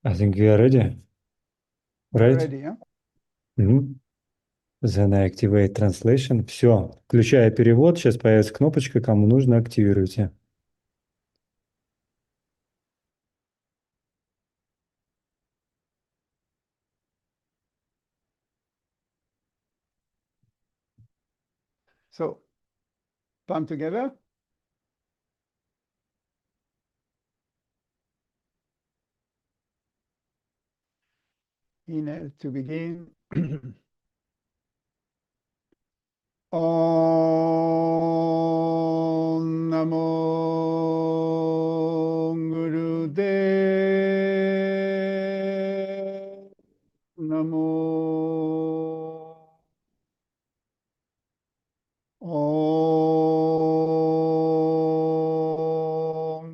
I think we are ready, We're right? ready, huh? Мгм. Then I activate translation. Все, включая перевод. Сейчас появится кнопочка, кому нужно, активируйте. So, palm together. Inhale to begin. Om Namo Gurudev Namo. Om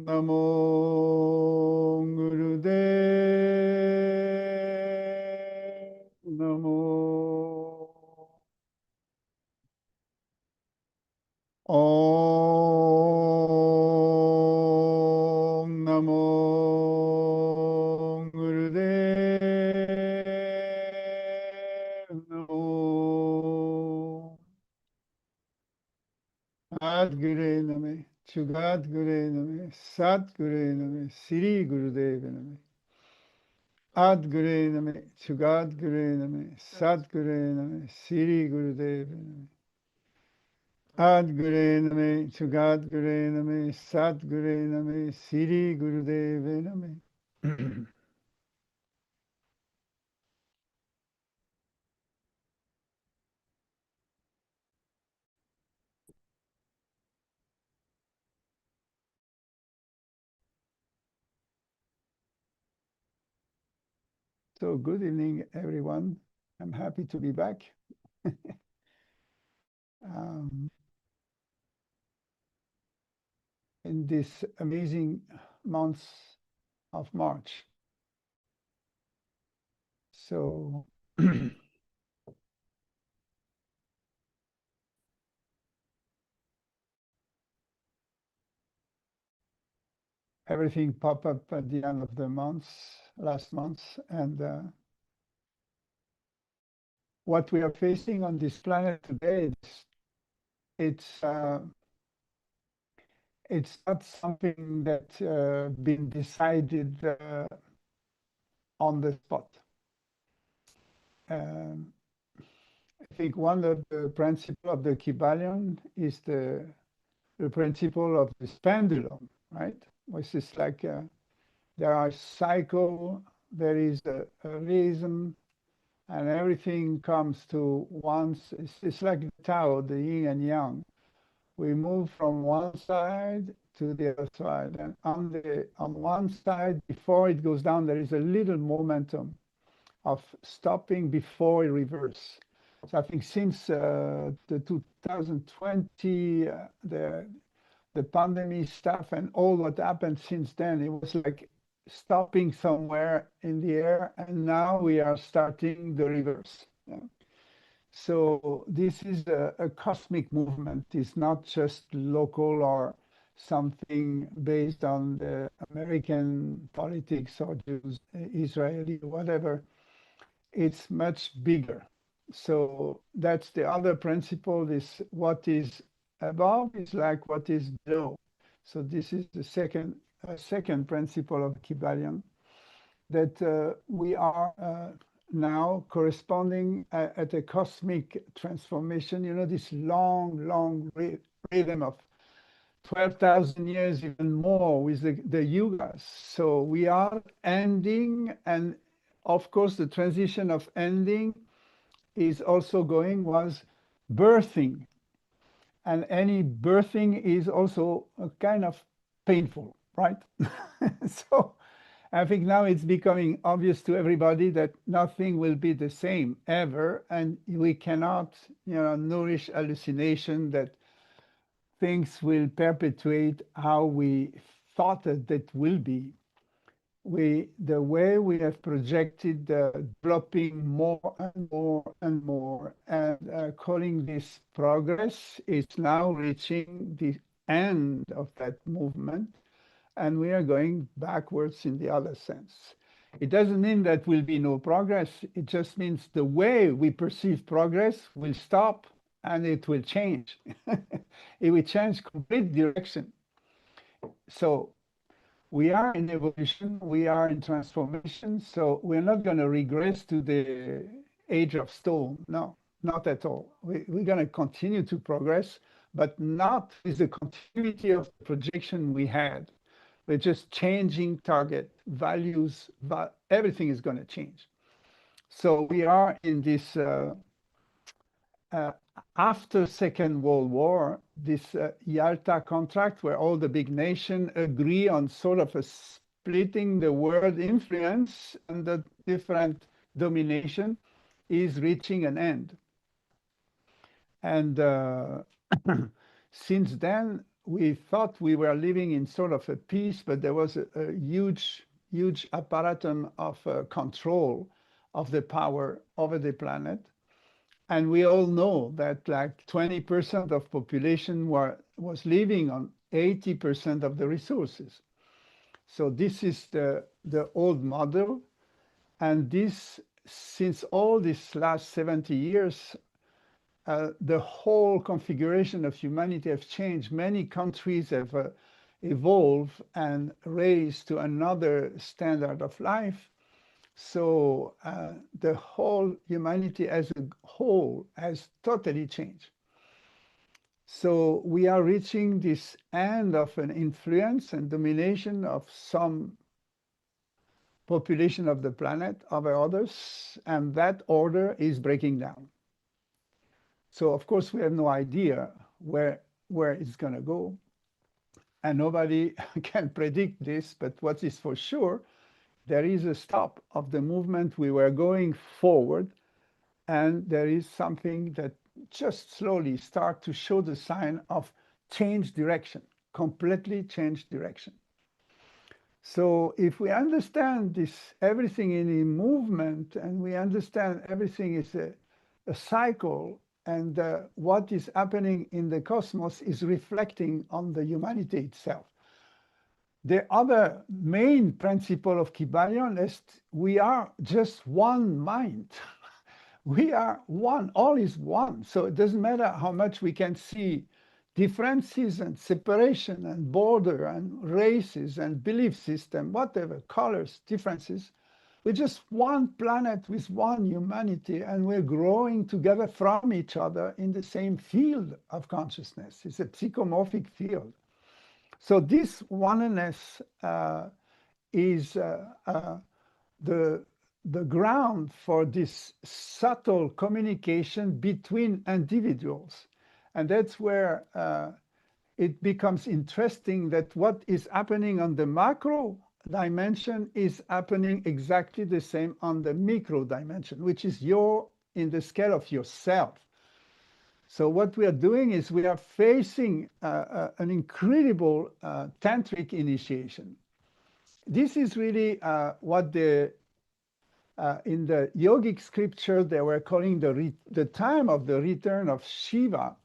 Namo Gurudev Namo. Om Namo Gurudev Namo. Adguru Name, Chugadguru Name, Satguru Name, Sri Gurudev Name. Adguru Name, Chugadguru Name, Satguru Name, Sri Gurudev Name. Adguru Name, Chugadguru Name, Satguru Name, Sri Gurudev Name. So good evening, everyone. I'm happy to be back. um, in this amazing month of March. So everything popped up at the end of the month, last month, and what we are facing on this planet today, it's uh, it's not something that been decided on the spot. Um, I think one of the principles of the Kybalion is the principle of this pendulum, right? Which is like there are cycle, there is a reason, and everything comes to once. It's like the Tao, the yin and yang. We move from one side to the other side, and on one side, before it goes down, there is a little momentum of stopping before it reverse. So I think since the 2020, the pandemic stuff and all what happened since then, it was like stopping somewhere in the air, and now we are starting the reverse. Yeah. So this is a cosmic movement. It's not just local or something based on the American politics or Jews, Israeli, whatever. It's much bigger. So that's the other principle, is what is above is like what is below. So this is the second principle of Kybalion, that we are now corresponding at a cosmic transformation. You know, this long rhythm of 12,000 years, even more, with the yugas. So we are ending, and of course, the transition of ending is also was birthing. And any birthing is also a kind of painful, right? So I think now it's becoming obvious to everybody that nothing will be the same ever, and we cannot, nourish hallucination that things will perpetuate how we thought that will be. The way we have projected developing more and more and more, and calling this progress, is now reaching the end of that movement, and we are going backwards in the other sense. It doesn't mean that will be no progress. It just means the way we perceive progress will stop and it will change. It will change complete direction. So we are in evolution, we are in transformation, so we're not going to regress to the age of stone. No, not at all. We're going to continue to progress, but not with the continuity of the projection we had. We're just changing target values, but everything is going to change. So we are in this after Second World War, this Yalta contract where all the big nations agree on sort of a splitting the world influence and the different domination is reaching an end. And since then, we thought we were living in sort of a peace, but there was a huge, huge apparatus of control of the power over the planet. And we all know that like 20% of population was living on 80% of the resources. So this is the old model. And this, since all these last 70 years, the whole configuration of humanity has changed. Many countries have evolved and raised to another standard of life. So the whole humanity as a whole has totally changed. So we are reaching this end of an influence and domination of some population of the planet over others, and that order is breaking down. So of course we have no idea where it's going to go, and nobody can predict this, but what is for sure, there is a stop of the movement. We were going forward, and there is something that just slowly start to show the sign of change direction, completely changed direction. So if we understand this, everything in a movement, and we understand everything is a cycle, and what is happening in the cosmos is reflecting on the humanity itself. The other main principle of Kybalion is we are just one mind. We are one, all is one. So it doesn't matter how much we can see differences and separation and border and races and belief system, whatever, colors, differences. We're just one planet with one humanity, and we're growing together from each other in the same field of consciousness. It's a psychomorphic field. So this oneness is the ground for this subtle communication between individuals. And that's where it becomes interesting that what is happening on the macro dimension is happening exactly the same on the micro dimension, which is in the scale of yourself. So what we are doing is we are facing an incredible tantric initiation. This is really what in the yogic scripture they were calling the time of the return of Shiva.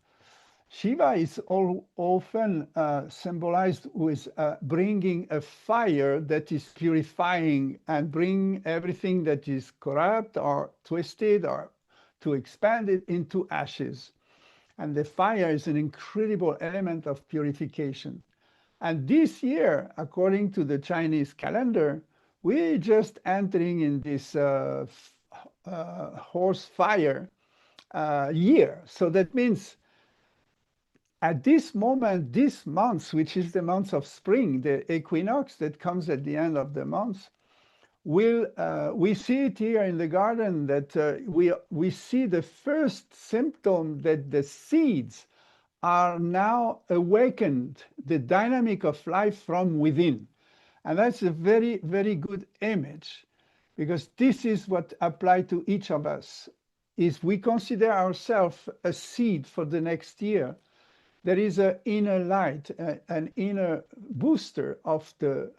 Shiva is often symbolized with bringing a fire that is purifying and bring everything that is corrupt or twisted or to expand it into ashes. And the fire is an incredible element of purification. And this year, according to the Chinese calendar, we're just entering in this horse fire year. So that means at this moment, this month, which is the month of spring, the equinox that comes at the end of the month, we see it here in the garden that we see the first symptom that the seeds are now awakened, the dynamic of life from within. And that's a very, very good image, because this is what applies to each of us, is we consider ourselves a seed for the next year. There is an inner light, an inner booster of the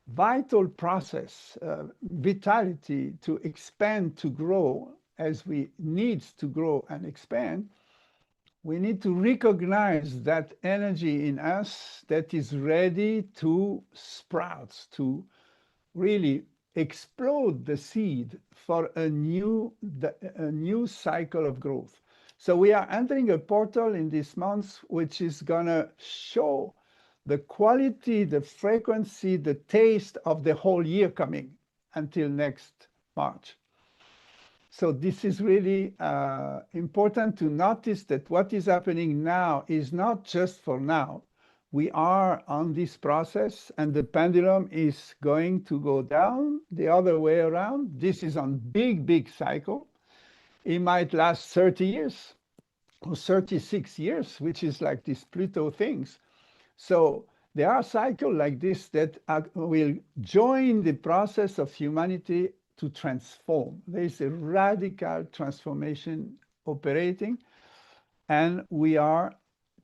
vital process, vitality to expand, to grow as we need to grow and expand. We need to recognize that energy in us that is ready to sprout, to really explode the seed for a new cycle of growth. So we are entering a portal in this month, which is gonna show the quality, the frequency, the taste of the whole year coming until next March. So this is really important to notice that what is happening now is not just for now. We are on this process, and the pendulum is going to go down the other way around. This is on big cycle. It might last 30 years or 36 years, which is like these Pluto things. So there are cycles like this that will join the process of humanity to transform. There is a radical transformation operating, and we are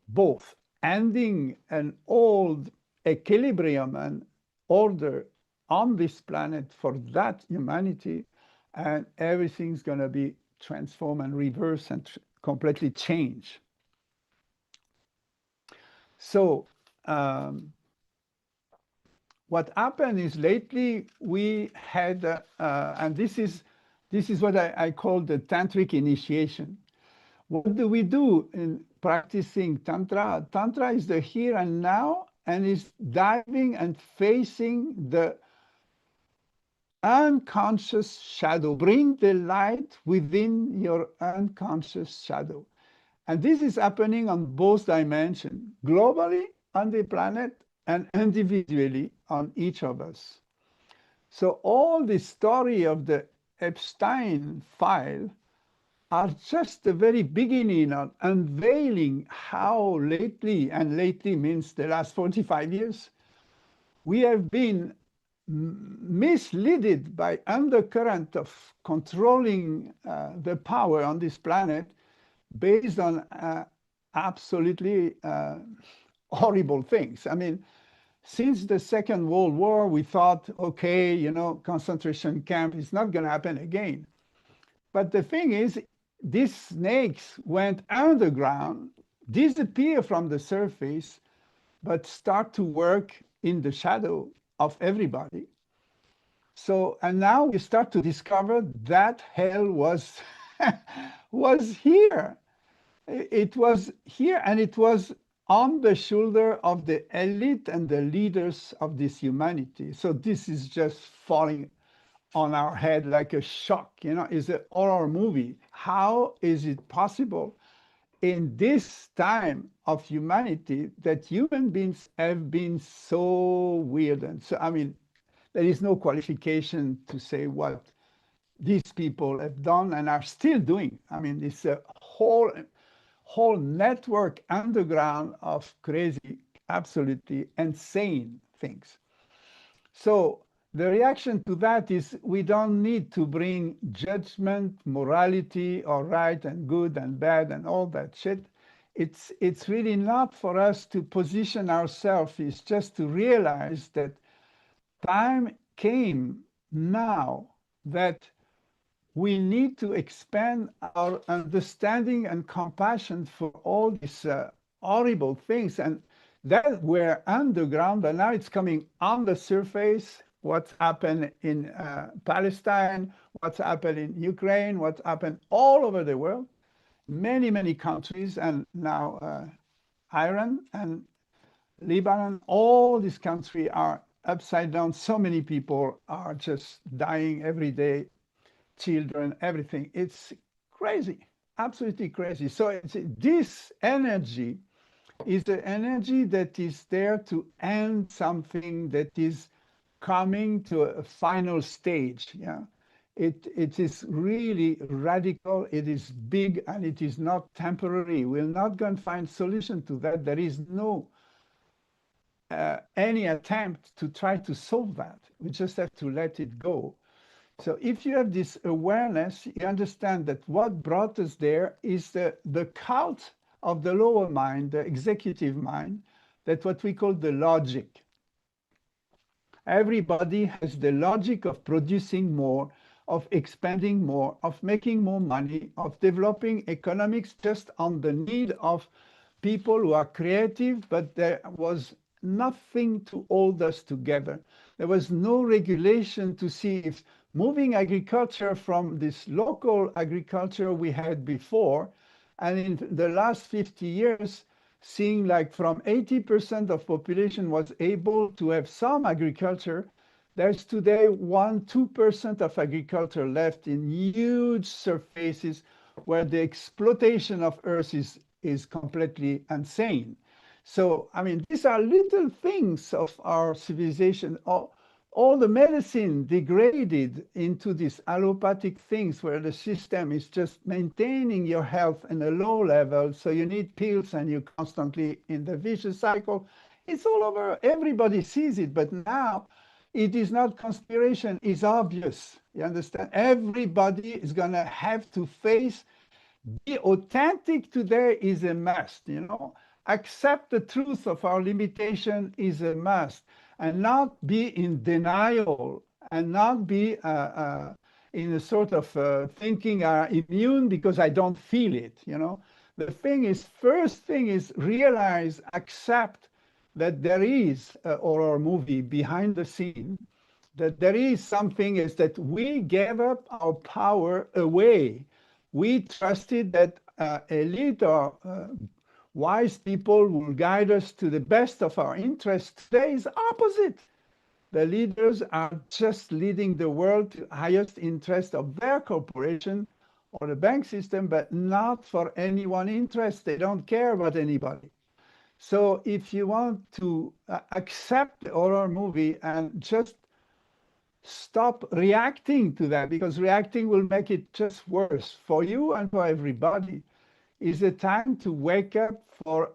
both ending an old equilibrium and order on this planet for that humanity, and everything's going to be transformed and reversed and completely changed. So what happened is lately we had, and this is what I call the tantric initiation. What do we do in practicing Tantra? Tantra is the here and now, and is diving and facing the unconscious shadow. Bring the light within your unconscious shadow. And this is happening on both dimensions, globally on the planet and individually on each of us. So all the story of the Epstein file are just the very beginning of unveiling how lately, and lately means the last 45 years, we have been misled by undercurrent of controlling the power on this planet based on absolutely horrible things. I mean, since the Second World War, we thought, okay, you know, concentration camp is not going to happen again. But the thing is, these snakes went underground, disappear from the surface, but start to work in the shadow of everybody. So, and now we start to discover that hell was, was here. It was here, and it was on the shoulder of the elite and the leaders of this humanity. So this is just falling on our head like a shock, you know, it's an horror movie. How is it possible in this time of humanity that human beings have been so weird? And so, I mean, there is no qualification to say what these people have done and are still doing. I mean, it's a whole network underground of crazy, absolutely insane things. So the reaction to that is we don't need to bring judgment, morality, or right and good and bad and all that shit. It's really not for us to position ourselves. It's just to realize that time came now that we need to expand our understanding and compassion for all these horrible things. And that were underground, but now it's coming on the surface. What's happened in Palestine, what's happened in Ukraine, what's happened all over the world, many countries, and now Iran and Lebanon, all these countries are upside down. So many people are just dying every day, children, everything. It's crazy, absolutely crazy. So this energy is the energy that is there to end something that is coming to a final stage. Yeah, it is really radical, it is big, and it is not temporary. We're not going to find solution to that. There is no any attempt to try to solve that. We just have to let it go. So if you have this awareness, you understand that what brought us there is the cult of the lower mind, the executive mind, that's what we call the logic. Everybody has the logic of producing more, of expanding more, of making more money, of developing economics just on the need of people who are creative, but there was nothing to hold us together. There was no regulation to see if moving agriculture from this local agriculture we had before, and in the last 50 years, seeing like from 80% of population was able to have some agriculture, there's today 1-2% of agriculture left in huge surfaces where the exploitation of earth is completely insane. So, I mean, these are little things of our civilization. All the medicine degraded into these allopathic things where the system is just maintaining your health in a low level. So you need pills and you're constantly in the vicious cycle. It's all over. Everybody sees it. But now it is not conspiration. It's obvious. You understand? Everybody is going to have to face. Be authentic today is a must, you know. Accept the truth of our limitation is a must, and not be in denial, and not be in a sort of thinking immune because I don't feel it, you know. The thing is, first thing is realize, accept that there is a horror movie behind the scene, that there is something is that we gave up our power away. We trusted that elite or wise people will guide us to the best of our interests. Today is opposite. The leaders are just leading the world to highest interest of their corporation or the bank system, but not for anyone's interest. They don't care about anybody. So if you want to accept the horror movie and just stop reacting to that, because reacting will make it just worse for you and for everybody, is a time to wake up for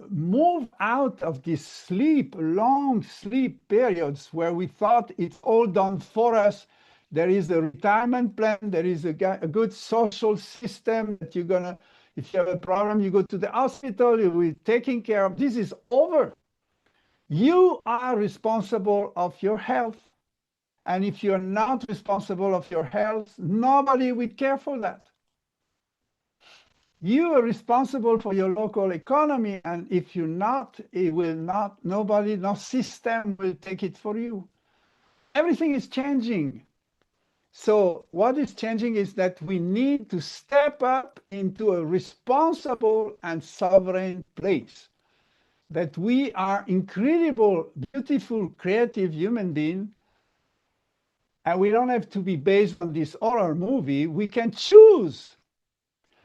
move out of this sleep, long sleep periods where we thought it's all done for us. There is a retirement plan, there is a good social system that you're gonna, if you have a problem, you go to the hospital, you'll be taken care of. This is over. You are responsible of your health. And if you're not responsible of your health, nobody will care for that. You are responsible for your local economy, and if you're not, it will not, nobody, no system will take it for you. Everything is changing. So what is changing is that we need to step up into a responsible and sovereign place. That we are incredible, beautiful, creative human beings, and we don't have to be based on this horror movie. We can choose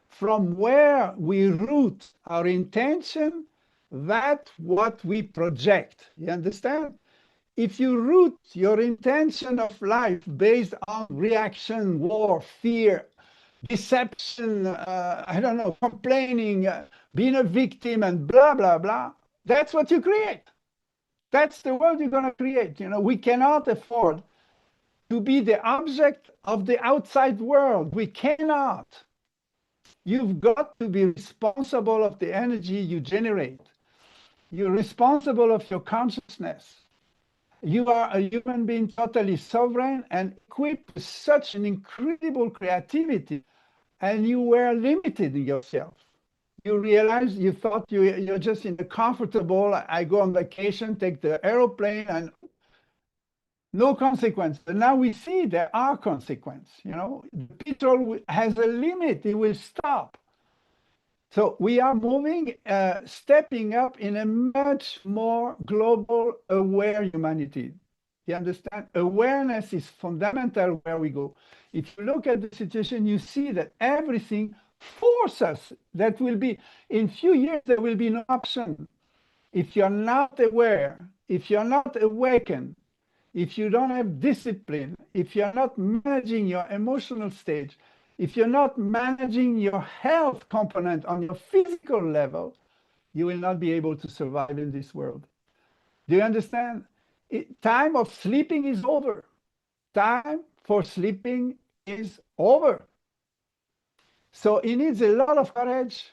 from where we root our intention, that's what we project. You understand? If you root your intention of life based on reaction, war, fear, deception, I don't know, complaining, being a victim, and blah, blah, blah, that's what you create. That's the world you're going to create. You know, we cannot afford to be the object of the outside world. We cannot. You've got to be responsible of the energy you generate. You're responsible of your consciousness. You are a human being totally sovereign and equipped with such an incredible creativity, and you were limited in yourself. You realize you thought you're just in the comfortable, I go on vacation, take the aeroplane, and no consequence. But now we see there are consequences. You know, the petrol has a limit, it will stop. So we are moving, stepping up in a much more global, aware humanity. You understand? Awareness is fundamental where we go. If you look at the situation, you see that everything forces us. That will be, in few years, there will be no option. If you're not aware, if you're not awakened, if you don't have discipline, if you're not managing your emotional stage, if you're not managing your health component on your physical level, you will not be able to survive in this world. Do you understand? Time of sleeping is over. Time for sleeping is over. So it needs a lot of courage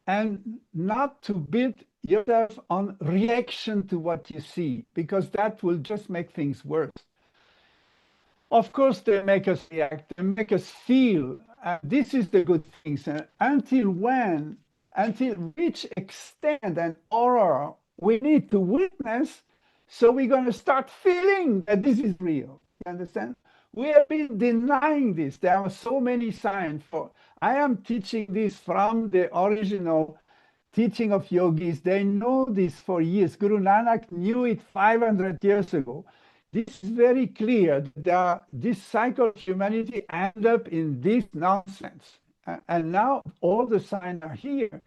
and not to build yourself on reaction to what you see, because that will just make things worse. Of course, they make us react, they make us feel. This is the good things. Until which extent and horror we need to witness So we're going to start feeling that this is real. You understand? We have been denying this. There are so many signs for. I am teaching this from the original teaching of yogis. They know this for years. Guru Nanak knew it 500 years ago. This is very clear that this cycle of humanity end up in this nonsense. And now all the signs are here.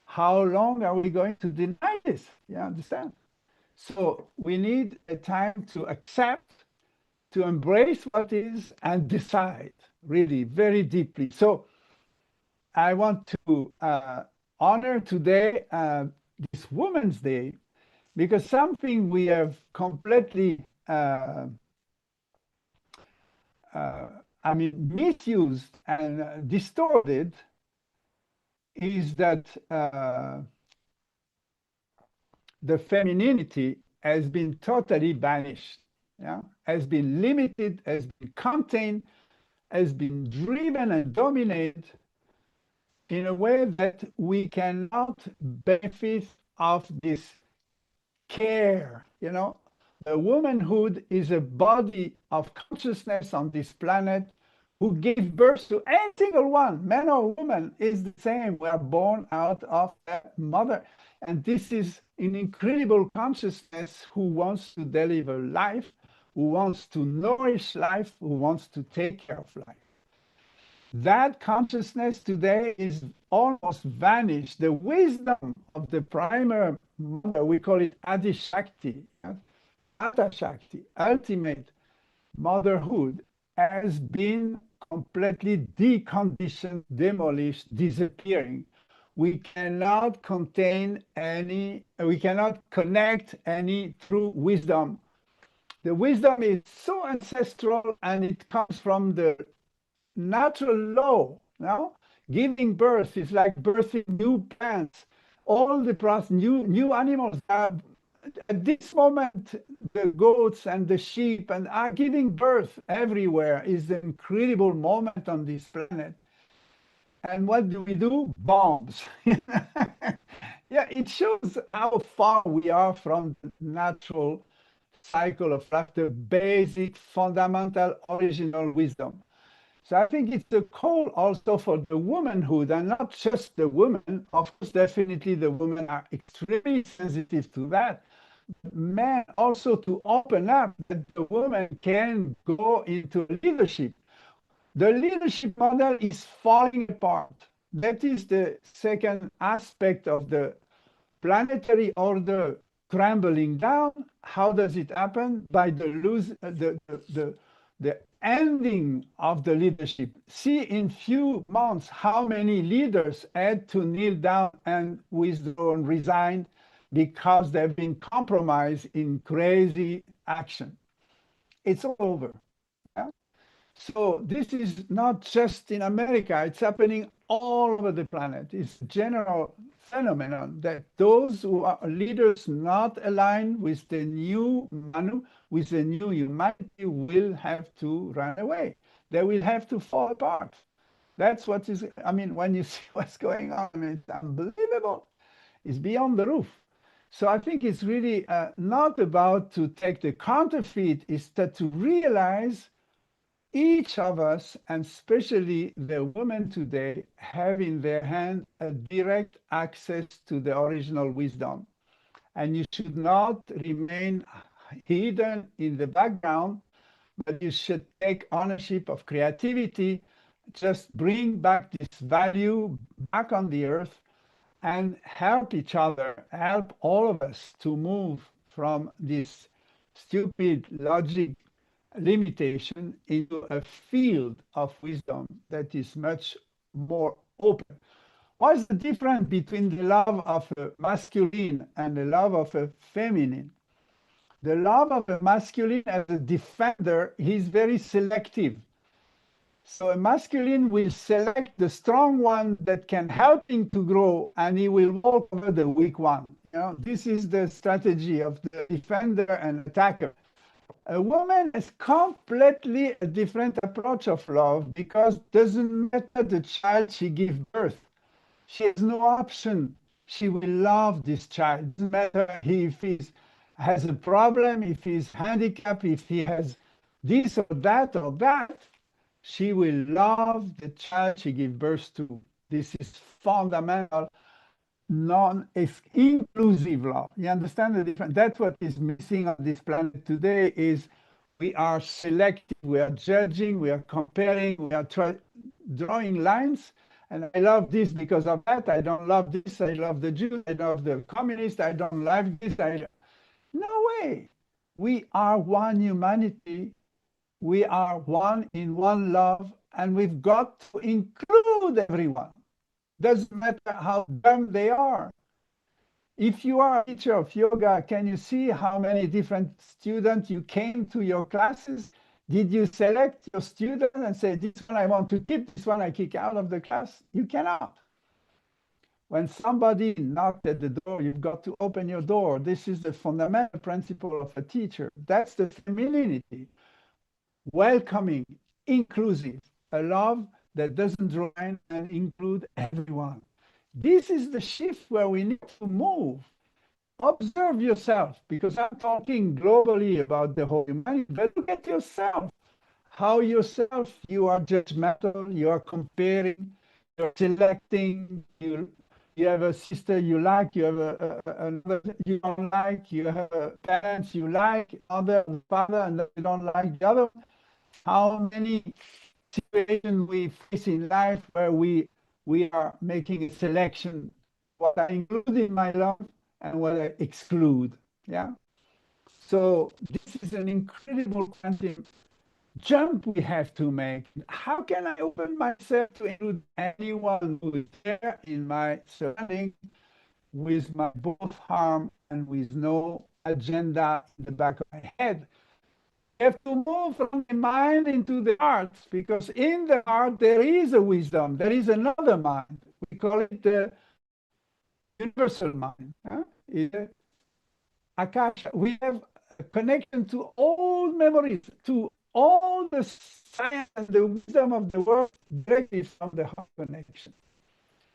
How long are we going to deny this? You understand? So we need a time to accept, to embrace what is, and decide really very deeply. So I want to honor today this Women's Day, because something we have completely, misused and distorted is that the femininity has been totally banished, yeah? Has been limited, has been contained, has been driven and dominated in a way that we cannot benefit of this care. You know, the womanhood is a body of consciousness on this planet who gave birth to any single one, man or woman, is the same. We are born out of a mother. And this is an incredible consciousness who wants to deliver life, who wants to nourish life, who wants to take care of life. That consciousness today is almost vanished. The wisdom of the primal mother, we call it Adi Shakti, Ata Shakti, ultimate motherhood, has been completely deconditioned, demolished, disappearing. We cannot contain any, we cannot connect any true wisdom. The wisdom is so ancestral and it comes from the natural law. Now, giving birth is like birthing new plants. All the process, new animals are, at this moment, the goats and the sheep and are giving birth everywhere. Is an incredible moment on this planet. And what do? Bombs. Yeah, it shows how far we are from the natural cycle of life, the basic, fundamental, original wisdom. So I think it's a call also for the womanhood, and not just the women. Of course, definitely the women are extremely sensitive to that. Men also to open up that the woman can go into leadership. The leadership model is falling apart. That is the second aspect of the planetary order crumbling down. How does it happen? By the ending of the leadership. See in few months how many leaders had to kneel down and withdraw and resign because they've been compromised in crazy action. It's all over. Yeah? So this is not just in America, it's happening all over the planet. It's a general phenomenon that those who are leaders not aligned with the new Manu, with the new humanity, will have to run away. They will have to fall apart. That's what is, I mean, when you see what's going on, it's unbelievable. It's beyond the roof. So I think it's really not about to take the counterfeit, it's that to realize each of us, and especially the women today, have in their hand a direct access to the original wisdom. And you should not remain hidden in the background, but you should take ownership of creativity, just bring back this value back on the earth and help each other, help all of us to move from this stupid logic limitation into a field of wisdom that is much more open. What's the difference between the love of a masculine and the love of a feminine? The love of a masculine as a defender, he's very selective. So a masculine will select the strong one that can help him to grow, and he will walk over the weak one. You know, this is the strategy of the defender and attacker. A woman has completely a different approach of love, because it doesn't matter the child she gives birth. She has no option. She will love this child. It doesn't matter if he's has a problem, if he's handicapped, if he has this or that, she will love the child she gives birth to. This is fundamental, inclusive love. You understand the difference? That's what is missing on this planet today is we are selective, we are judging, we are comparing, we are drawing lines. And I love this because of that. I don't love this. I love the Jews. I love the communists. I don't like this. No way. We are one humanity. We are one in one love, and we've got to include everyone. Doesn't matter how dumb they are. If you are a teacher of yoga, can you see how many different students you came to your classes? Did you select your student and say, this one I want to keep, this one I kick out of the class? You cannot. When somebody knocked at the door, you've got to open your door. This is the fundamental principle of a teacher. That's the femininity. Welcoming, inclusive, a love that doesn't draw in and include everyone. This is the shift where we need to move. Observe yourself, because I'm talking globally about the whole humanity, but look at yourself. How yourself, you are judgmental, you are comparing, you're selecting, you have a sister you like, you have another you don't like, you have parents you like, other father and you don't like the other. How many situations we face in life where we are making a selection, what I include in my love and what I exclude. Yeah. So this is an incredible quantum jump we have to make. How can I open myself to include anyone who is there in my surrounding with my both arm and with no agenda in the back of my head? I have to move from the mind into the heart, because in the heart there is a wisdom, there is another mind. We call it the universal mind. Akasha. We have a connection to all memories, to all the science and the wisdom of the world directly from the heart connection.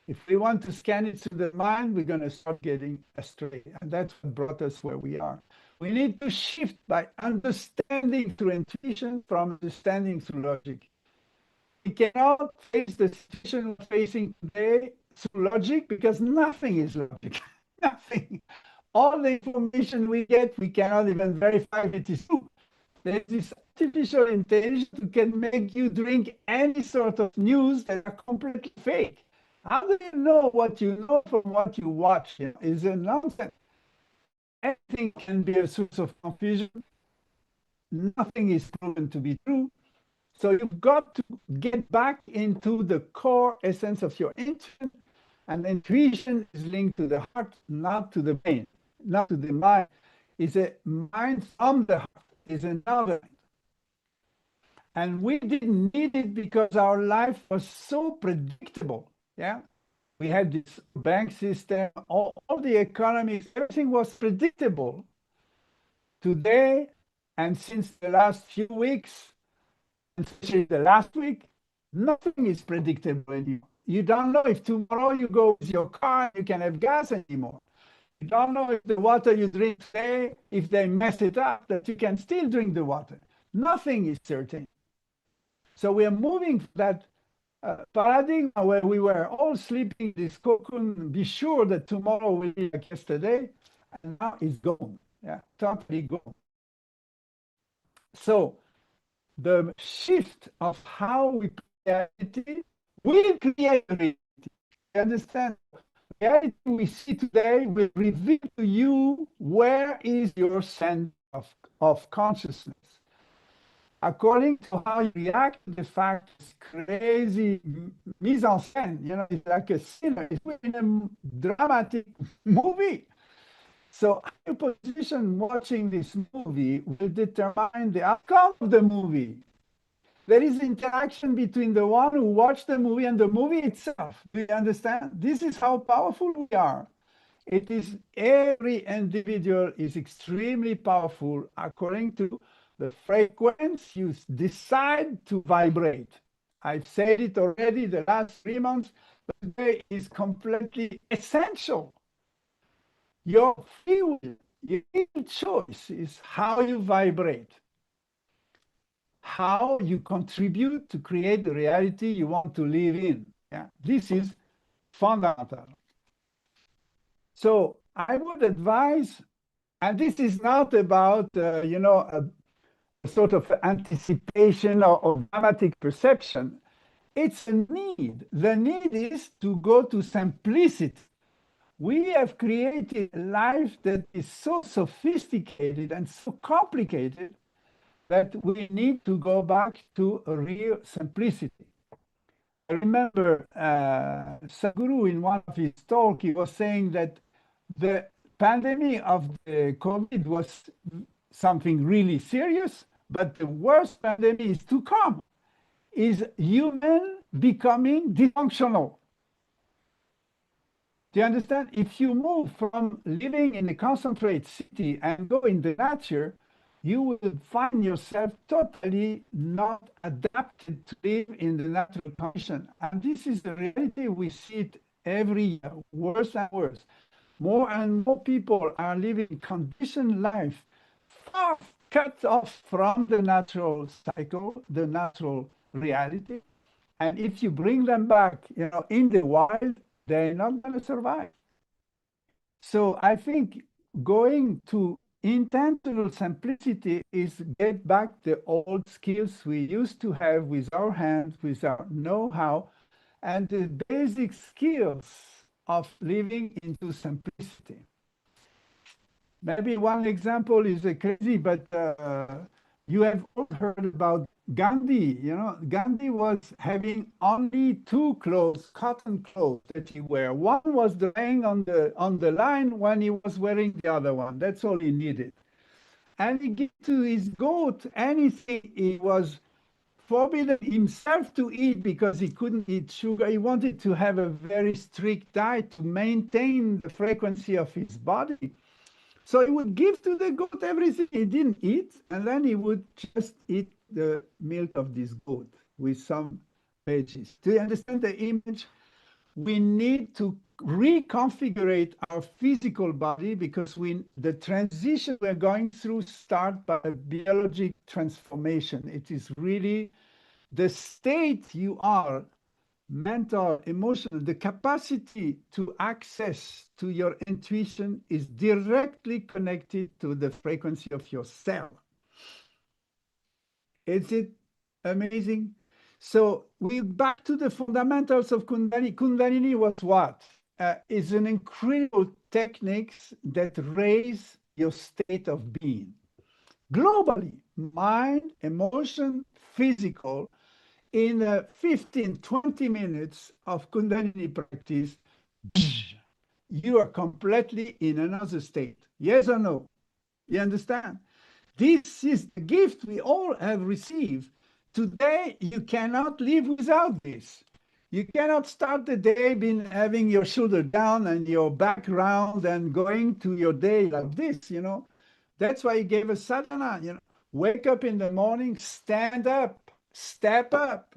If we want to scan it through the mind, we're going to start getting astray. And that's what brought us where we are. We need to shift by understanding through intuition from understanding through logic. We cannot face the situation we're facing today through logic, because nothing is logic. Nothing. All the information we get, we cannot even verify if it is true. There's this artificial intelligence who can make you drink any sort of news that are completely fake. How do you know what you know from what you watch? Is it nonsense? Anything can be a source of confusion. Nothing is proven to be true. So you've got to get back into the core essence of your intuition. And intuition is linked to the heart, not to the brain, not to the mind. It's a mind from the heart, is another. And we didn't need it because our life was so predictable. Yeah. We had this bank system, all the economies, everything was predictable. Today, and since the last few weeks, especially the last week, nothing is predictable anymore. You don't know if tomorrow you go with your car, you can have gas anymore. You don't know if the water you drink today, if they mess it up, that you can still drink the water. Nothing is certain. So we are moving that paradigm where we were all sleeping this cocoon, be sure that tomorrow will be like yesterday, and now it's gone. Yeah, totally gone. So the shift of how we reality will create reality. You understand? The reality we see today will reveal to you where is your center of consciousness. According to how you react to the fact, it's crazy mise en scène, it's like a cinema, it's in a dramatic movie. So your position watching this movie will determine the outcome of the movie. There is interaction between the one who watched the movie and the movie itself. Do you understand? This is how powerful we are. It is every individual is extremely powerful according to the frequency you decide to vibrate. I've said it already the last 3 months, but today is completely essential. Your free will, you need choice is how you vibrate, how you contribute to create the reality you want to live in. Yeah, this is fundamental. So I would advise, and this is not about, a sort of anticipation or dramatic perception. It's a need. The need is to go to simplicity. We have created a life that is so sophisticated and so complicated that we need to go back to a real simplicity. I remember Sadhguru in one of his talks, he was saying that the pandemic of the COVID was something really serious, but the worst pandemic is to come, is human becoming dysfunctional. Do you understand? If you move from living in a concentrated city and go in the nature, you will find yourself totally not adapted to live in the natural condition. And this is the reality. We see it every year, worse and worse. More and more people are living conditioned life, far cut off from the natural cycle, the natural reality. And if you bring them back, in the wild, they're not going to survive. So I think going to intentional simplicity is get back the old skills we used to have with our hands, with our know-how, and the basic skills of living into simplicity. Maybe one example is crazy, but you have all heard about Gandhi. Gandhi was having only two clothes, cotton clothes that he wear. One was laying on the line when he was wearing the other one. That's all he needed. And he gave to his goat anything he was forbidden himself to eat because he couldn't eat sugar. He wanted to have a very strict diet to maintain the frequency of his body. So he would give to the goat everything he didn't eat, and then he would just eat the milk of this goat with some veggies. Do you understand the image? We need to reconfigure our physical body because the transition we're going through starts by a biologic transformation. It is really the state you are, mental, emotional, the capacity to access to your intuition is directly connected to the frequency of your cell. Is it amazing? So we're back to the fundamentals of Kundalini. Kundalini was what? It's an incredible technique that raise your state of being. Globally, mind, emotion, physical, in 15, 20 minutes of Kundalini practice, you are completely in another state. Yes or no? You understand? This is the gift we all have received. Today, you cannot live without this. You cannot start the day having your shoulder down and your back round and going to your day like this, That's why he gave us sadhana, Wake up in the morning, stand up, step up,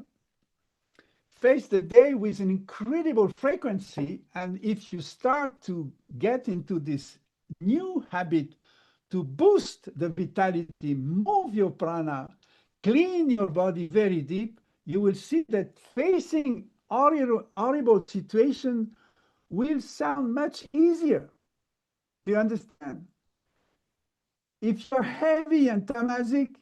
face the day with an incredible frequency. And if you start to get into this new habit to boost the vitality, move your prana, clean your body very deep, you will see that facing horrible situation will sound much easier. Do you understand? If you're heavy and tamasic,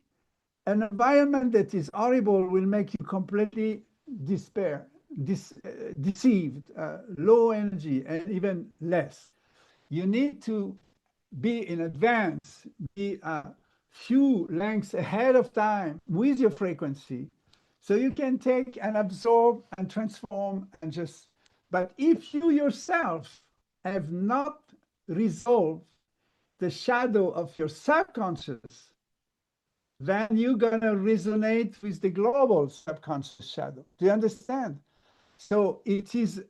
an environment that is horrible will make you completely deceived, low energy, and even less. You need to be in advance, be a few lengths ahead of time with your frequency, so you can take and absorb and transform and just. But if you yourself have not resolved the shadow of your subconscious, then you're going to resonate with the global subconscious shadow. Do you understand? So it is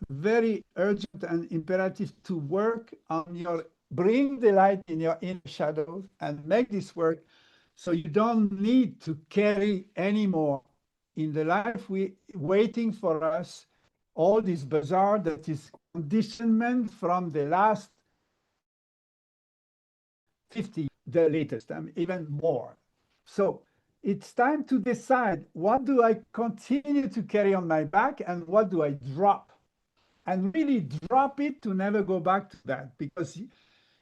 very urgent and imperative to work on bring the light in your inner shadows and make this work so you don't need to carry anymore in the life waiting for us all this bazaar that is conditionment from the last 50, the latest, even more. So it's time to decide, what do I continue to carry on my back and what do I drop? And really drop it to never go back to that, because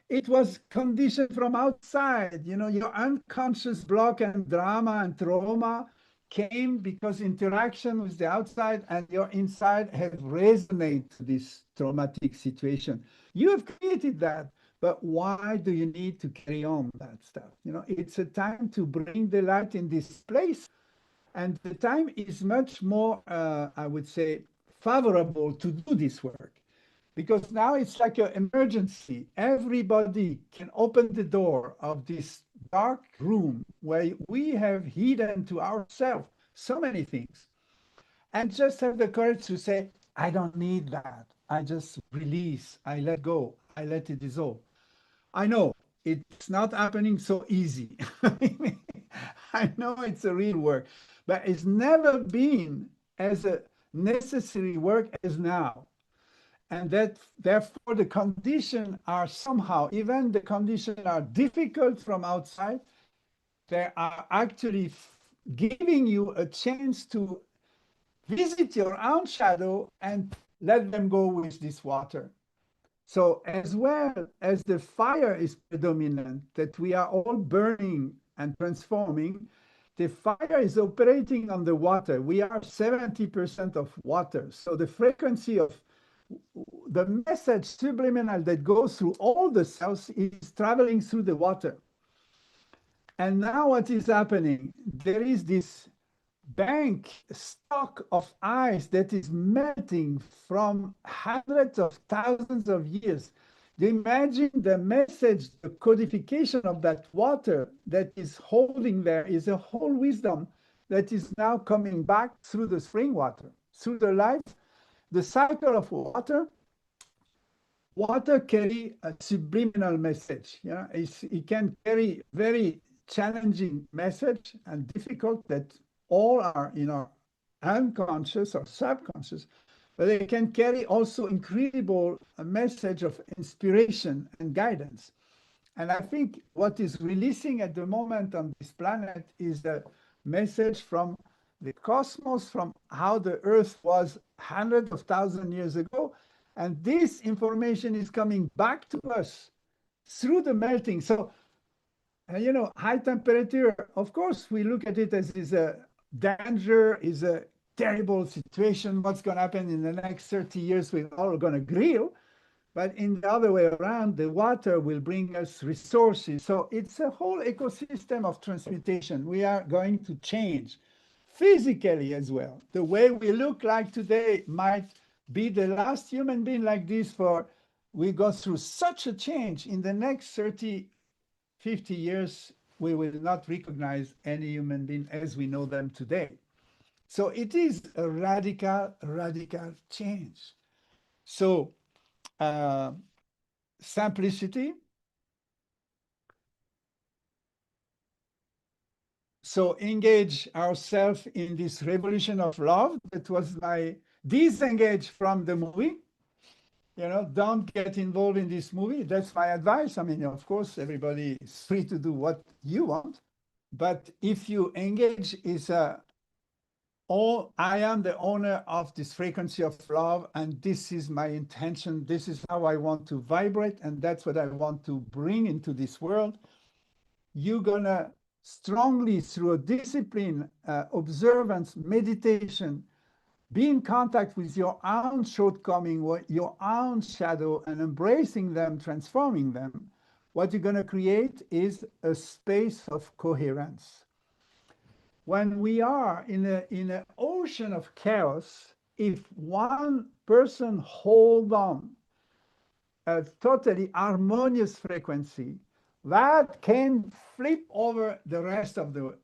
it was conditioned from outside. You know, your unconscious block and drama and trauma came because interaction with the outside, and your inside have resonate to this traumatic situation. You have created that, but why do you need to carry on that stuff? You know, it's a time to bring the light in this place, and the time is much more, I would say, favorable to do this work, because now it's like an emergency. Everybody can open the door of this dark room where we have hidden to ourselves so many things, and just have the courage to say, I don't need that. I just release, I let go, I let it dissolve. I know it's not happening so easy. I know it's a real work, but it's never been as a necessary work as now. And that therefore the conditions are somehow, even the conditions are difficult from outside, they are actually giving you a chance to visit your own shadow and let them go with this water. So as well as the fire is predominant, that we are all burning and transforming, the fire is operating on the water. We are 70% of water. So the frequency of the message subliminal that goes through all the cells is traveling through the water. And now what is happening? There is this bank stock of ice that is melting from hundreds of thousands of years. Imagine the message, the codification of that water that is holding there is a whole wisdom that is now coming back through the spring water, through the life, the cycle of water. Water carry a subliminal message. Yeah, it can carry very challenging message and difficult that all are in our unconscious or subconscious, but they can carry also incredible message of inspiration and guidance. And I think what is releasing at the moment on this planet is the message from the cosmos, from how the earth was hundreds of thousands years ago. And this information is coming back to us through the melting. So, you know, high temperature, of course, we look at it as is a danger, is a terrible situation. What's going to happen in the next 30 years? We're all going to grill. But in the other way around, the water will bring us resources. So it's a whole ecosystem of transmutation. We are going to change physically as well. The way we look like today might be the last human being like this for, we go through such a change. In the next 30, 50 years, we will not recognize any human being as we know them today. So it is a radical, radical change. So simplicity. So engage ourselves in this revolution of love. That was my disengage from the movie. You know, don't get involved in this movie. That's my advice. I mean, of course, everybody is free to do what you want. But if you engage, is oh, I am the owner of this frequency of love, and this is my intention. This is how I want to vibrate, and that's what I want to bring into this world. You're gonna strongly, through a discipline, observance, meditation, be in contact with your own shortcoming, your own shadow, and embracing them, transforming them. What you're gonna create is a space of coherence. When we are in an ocean of chaos, if one person hold on a totally harmonious frequency, that can flip over the rest of the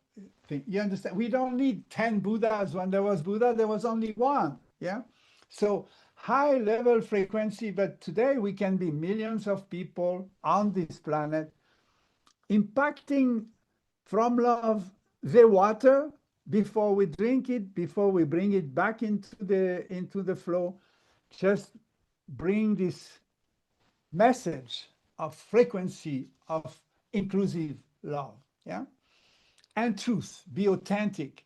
thing. You understand? We don't need 10 Buddhas. When there was Buddha, there was only one. Yeah. So high level frequency, but today we can be millions of people on this planet impacting from love the water before we drink it, before we bring it back into the flow. Just bring this message of frequency, of inclusive love, yeah? And truth, be authentic.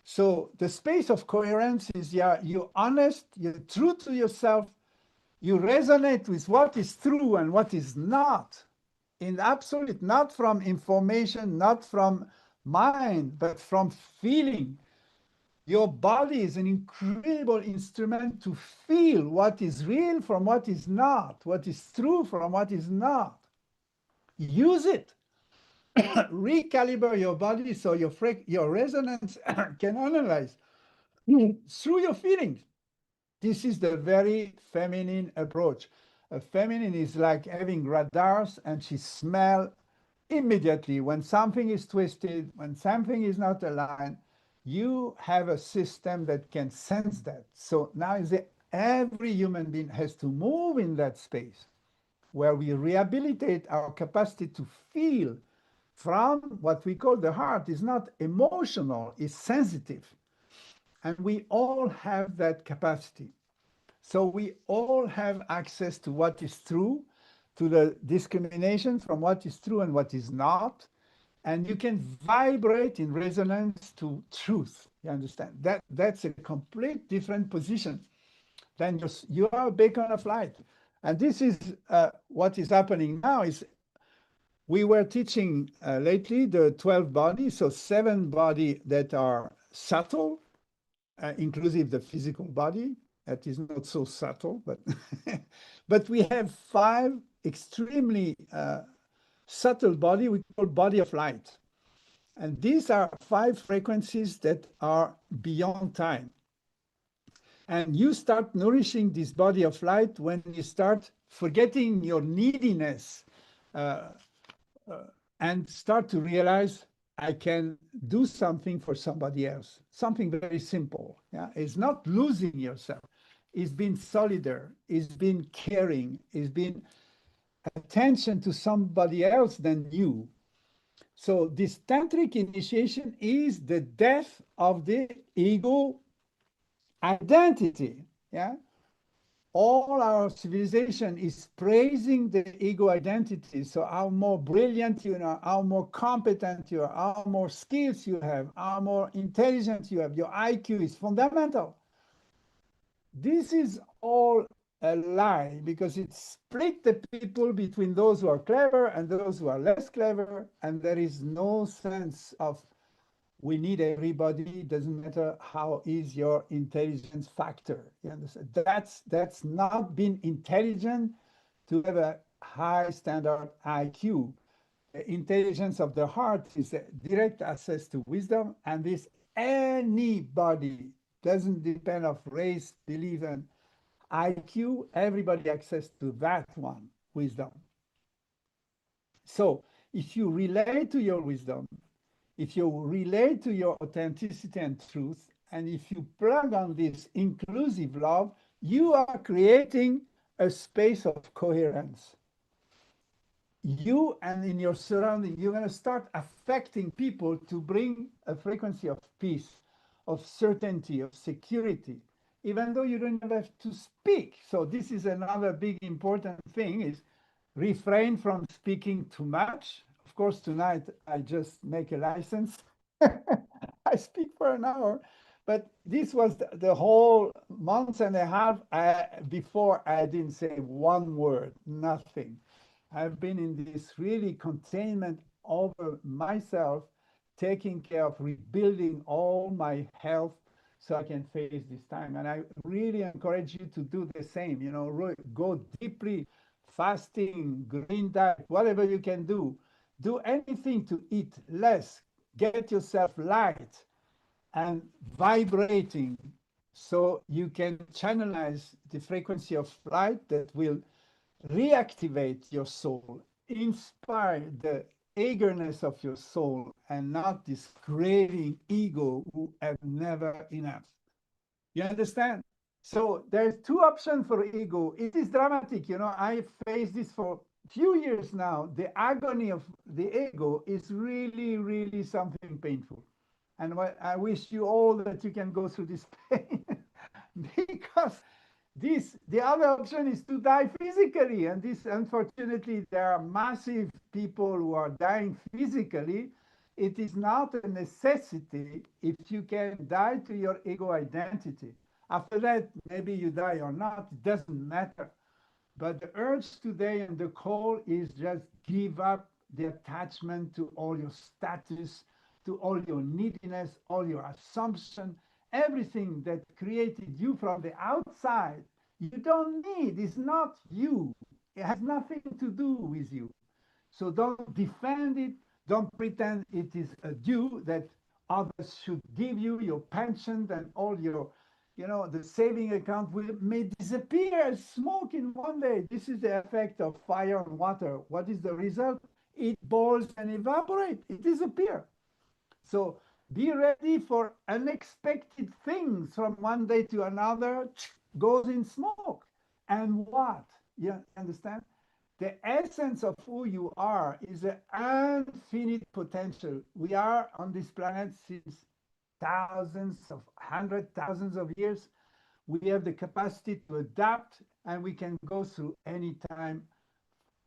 So the space of coherence is, yeah, you're honest, you're true to yourself, you resonate with what is true and what is not, in absolute, not from information, not from mind, but from feeling. Your body is an incredible instrument to feel what is real from what is not, what is true from what is not. Use it. Recalibrate your body so your resonance can analyze through your feelings. This is the very feminine approach. A feminine is like having radars, and she smells immediately when something is twisted, when something is not aligned. You have a system that can sense that. So now every human being has to move in that space where we rehabilitate our capacity to feel from what we call the heart. Is not emotional, it's sensitive. And we all have that capacity. So we all have access to what is true, to the discrimination from what is true and what is not. And you can vibrate in resonance to truth. You understand? That's a complete different position. Then you are a beacon of light. And this is what is happening now is we were teaching lately the 12 bodies, so 7 bodies that are subtle, inclusive the physical body. That is not so subtle, but but we have 5 extremely subtle body we call body of light. And these are 5 frequencies that are beyond time. And you start nourishing this body of light when you start forgetting your neediness and start to realize I can do something for somebody else. Something very simple. Yeah, it's not losing yourself. It's being solidar. It's being caring. It's being attention to somebody else than you. So this tantric initiation is the death of the ego identity. Yeah, all our civilization is praising the ego identity. So how more brilliant you are, how more competent you are, how more skills you have, how more intelligence you have, your IQ is fundamental. This is all a lie because it split the people between those who are clever and those who are less clever, and there is no sense of we need everybody. It doesn't matter how is your intelligence factor. You understand? That's not being intelligent to have a high standard IQ. The intelligence of the heart is a direct access to wisdom, and this anybody doesn't depend of race, belief, and IQ. Everybody access to that one, wisdom. So if you relate to your wisdom, if you relate to your authenticity and truth, and if you plug on this inclusive love, you are creating a space of coherence. You and in your surrounding, you're going to start affecting people to bring a frequency of peace, of certainty, of security, even though you don't have to speak. So this is another big important thing is refrain from speaking too much. Of course, tonight I just make a license. I speak for an hour, but this was the whole month and a half before I didn't say one word, nothing. I've been in this really containment over myself, taking care of rebuilding all my health so I can face this time. And I really encourage you to do the same, you know, go deeply, fasting, green diet, whatever you can do. Do anything to eat less, get yourself light and vibrating so you can channelize the frequency of light that will reactivate your soul, inspire the eagerness of your soul, and not this craving ego who have never enough. You understand? So there's 2 options for ego. It is dramatic. You know, I faced this for a few years now. The agony of the ego is really, really something painful. And I wish you all that you can go through this pain because The other option is to die physically. And this, unfortunately, there are massive people who are dying physically. It is not a necessity if you can die to your ego identity. After that, maybe you die or not, it doesn't matter. But the urge today and the call is just give up the attachment to all your status, to all your neediness, all your assumption, everything that created you from the outside. You don't need, it's not you. It has nothing to do with you. So don't defend it. Don't pretend it is a due that others should give you your pension and all your, the saving account may disappear as smoke in one day. This is the effect of fire and water. What is the result? It boils and evaporates. It disappears. So be ready for unexpected things from one day to another, goes in smoke. And what? You understand? The essence of who you are is an infinite potential. We are on this planet since hundred thousands of years. We have the capacity to adapt, and we can go through any time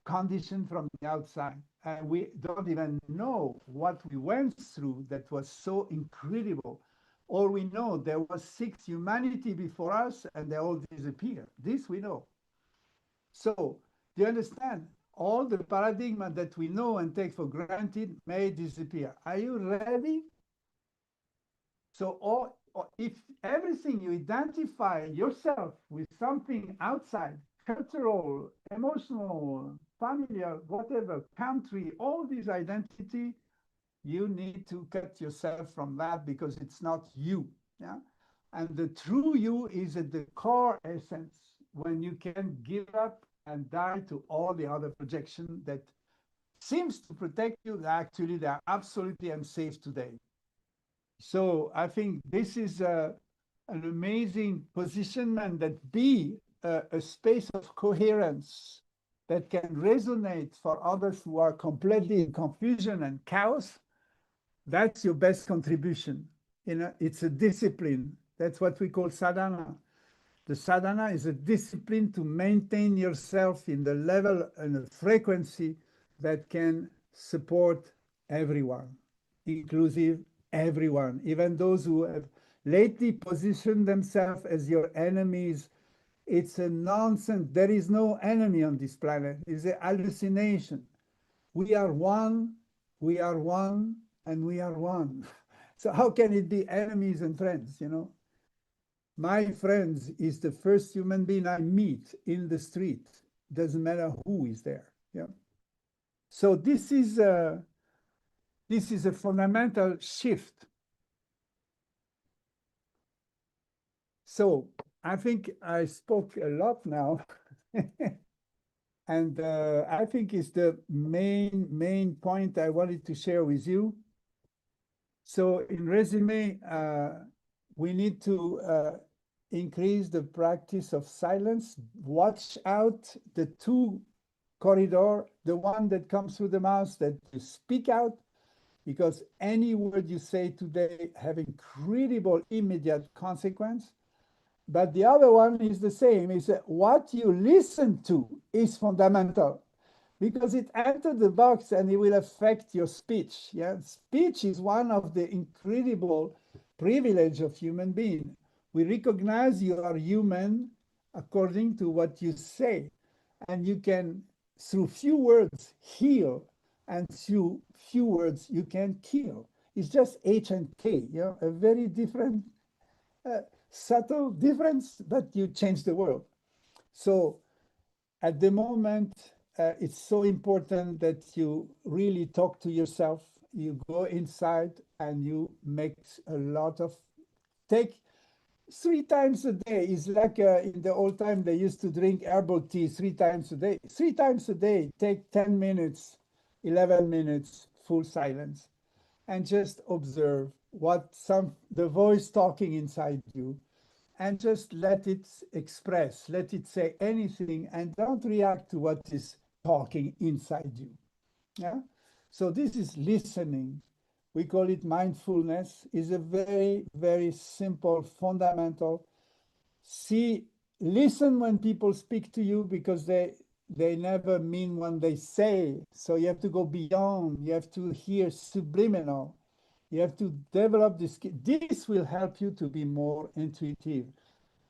condition from the outside. And we don't even know what we went through that was so incredible. All we know, there was 6 humanity before us, and they all disappeared. This we know. So, do you understand? All the paradigm that we know and take for granted may disappear. Are you ready? So, if everything you identify yourself with something outside, cultural, emotional, familiar, whatever, country, all these identity, you need to cut yourself from that because it's not you. Yeah. And the true you is at the core essence when you can give up and die to all the other projection that seems to protect you. Actually, they are absolutely unsafe today. So I think this is an amazing positionment that be a space of coherence that can resonate for others who are completely in confusion and chaos. That's your best contribution. It's a discipline. That's what we call sadhana. The sadhana is a discipline to maintain yourself in the level and the frequency that can support everyone, inclusive everyone, even those who have lately positioned themselves as your enemies. It's a nonsense. There is no enemy on this planet. It's an hallucination. We are one, and we are one. So how can it be enemies and friends, My friends is the first human being I meet in the street. Doesn't matter who is there. Yeah. So this is a fundamental shift. So I think I spoke a lot now. And I think it's the main point I wanted to share with you. So in resume, we need to increase the practice of silence. Watch out the 2 corridor, the one that comes through the mouth that you speak out, because any word you say today have incredible immediate consequence. But the other one is the same, is that what you listen to is fundamental because it enters the box and it will affect your speech. Yeah, speech is one of the incredible privilege of human being. We recognize you are human according to what you say, and you can, through few words, heal, and through few words, you can kill. It's just H and K, a very different, subtle difference, but you change the world. So at the moment, it's so important that you really talk to yourself. You go inside and you make a lot of, take 3 times a day. Is like in the old time, they used to drink herbal tea 3 times a day. 3 times a day, take 10 minutes, 11 minutes, full silence, and just observe the voice talking inside you, and just let it express, let it say anything, and don't react to what is talking inside you. Yeah. So this is listening. We call it mindfulness. Is a very, very simple, fundamental. See listen when people speak to you, because they never mean what they say. So you have to go beyond. You have to hear subliminal. You have to develop this. This will help you to be more intuitive.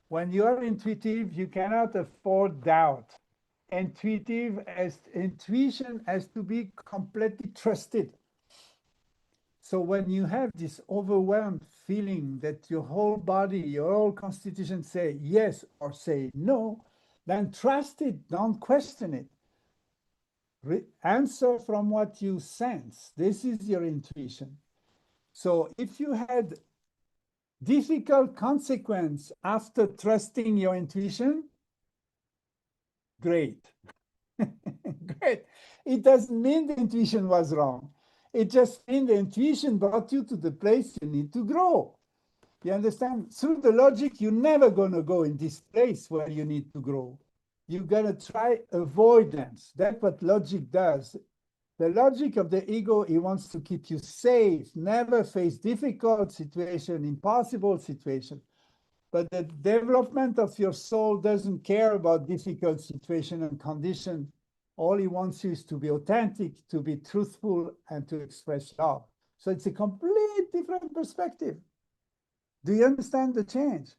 When you are intuitive, you cannot afford doubt. Intuition has to be completely trusted. So when you have this overwhelmed feeling that your whole body, your whole constitution say yes or say no, then trust it, don't question it. Answer from what you sense. This is your intuition. So if you had difficult consequence after trusting your intuition, great. Great. It doesn't mean the intuition was wrong. It just means the intuition brought you to the place you need to grow. You understand? Through the logic, you're never going to go in this place where you need to grow. You're going to try avoidance. That's what logic does. The logic of the ego, it wants to keep you safe, never face difficult situation, impossible situation. But the development of your soul doesn't care about difficult situation and condition. All he wants you is to be authentic, to be truthful, and to express love. So it's a complete different perspective. Do you understand the change?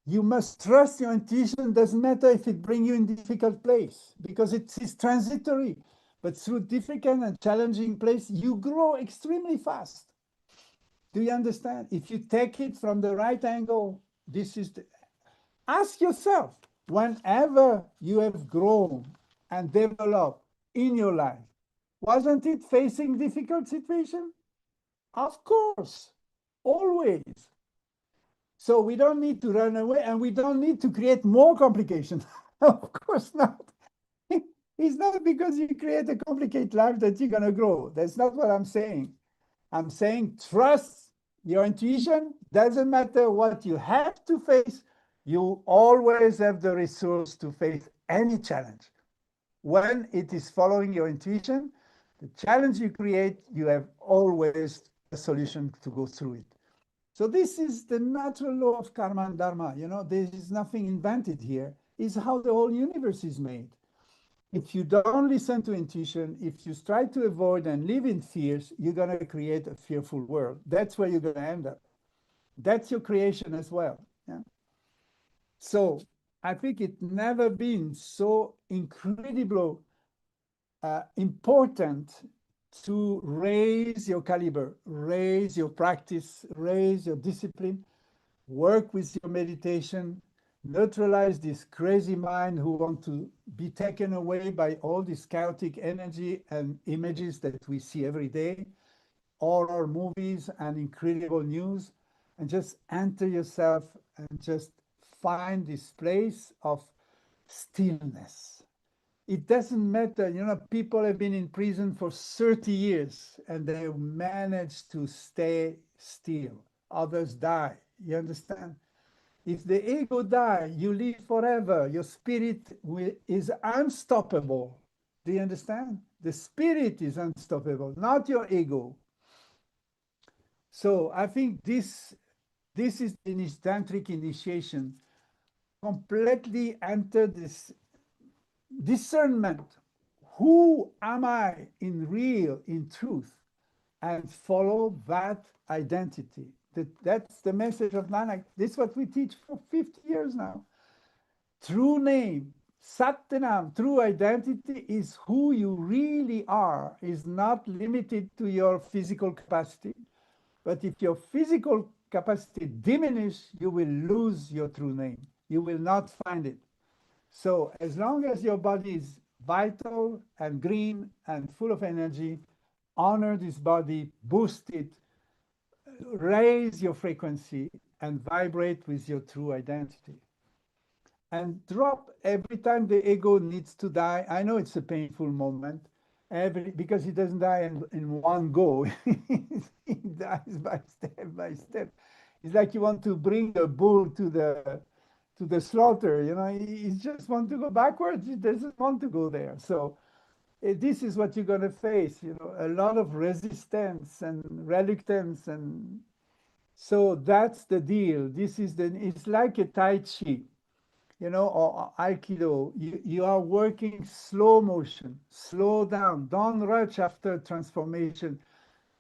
You must trust your intuition. Doesn't matter if it brings you in difficult place, because it is transitory. But through difficult and challenging place, you grow extremely fast. Do you understand? If you take it from the right angle, this is the... Ask yourself, whenever you have grown and developed in your life, wasn't it facing difficult situation? Of course, always. So we don't need to run away, and we don't need to create more complications. Of course not. It's not because you create a complicated life that you're going to grow. That's not what I'm saying. I'm saying trust your intuition. Doesn't matter what you have to face. You always have the resource to face any challenge. When it is following your intuition, the challenge you create, you have always a solution to go through it. So this is the natural law of karma and dharma. You know, there is nothing invented here. It's how the whole universe is made. If you don't listen to intuition, if you try to avoid and live in fears, you're going to create a fearful world. That's where you're going to end up. That's your creation as well. Yeah? So I think it's never been so incredible, important to raise your caliber, raise your practice, raise your discipline, work with your meditation, neutralize this crazy mind who want to be taken away by all this chaotic energy and images that we see every day, all our movies and incredible news, and just enter yourself and just find this place of stillness. It doesn't matter, you know, people have been in prison for 30 years and they managed to stay still. Others die. You understand? If the ego dies, you live forever. Your spirit is unstoppable. Do you understand? The spirit is unstoppable, not your ego. So I think this is the tantric initiation. Completely enter this discernment. Who am I in real, in truth? And follow that identity. That's the message of Nanak. This is what we teach for 50 years now. True name, Satnam, true identity is who you really are, is not limited to your physical capacity. But if your physical capacity diminishes, you will lose your true name. You will not find it. So as long as your body is vital and green and full of energy, honor this body, boost it, raise your frequency, and vibrate with your true identity. And drop every time the ego needs to die. I know it's a painful moment, because it doesn't die in one go. It dies by step. It's like you want to bring a bull to the slaughter. You know, he just wants to go backwards. He doesn't want to go there. So this is what you're going to face. You know, a lot of resistance and reluctance, and so that's the deal. It's like a Tai Chi. you know, or Aikido, you are working slow motion, slow down, don't rush after transformation.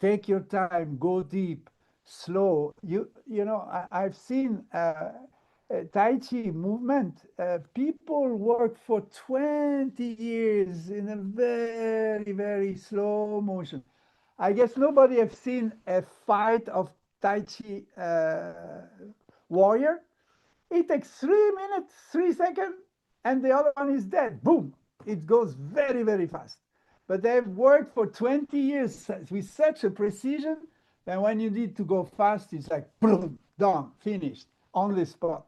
Take your time, go deep, slow. You know, I've seen Tai Chi movement. People work for 20 years in a very, very slow motion. I guess nobody have seen a fight of Tai Chi warrior. It takes 3 minutes, 3 seconds, and the other one is dead. Boom! It goes very, very fast. But they've worked for 20 years with such a precision that when you need to go fast, it's like boom, done, finished, on the spot.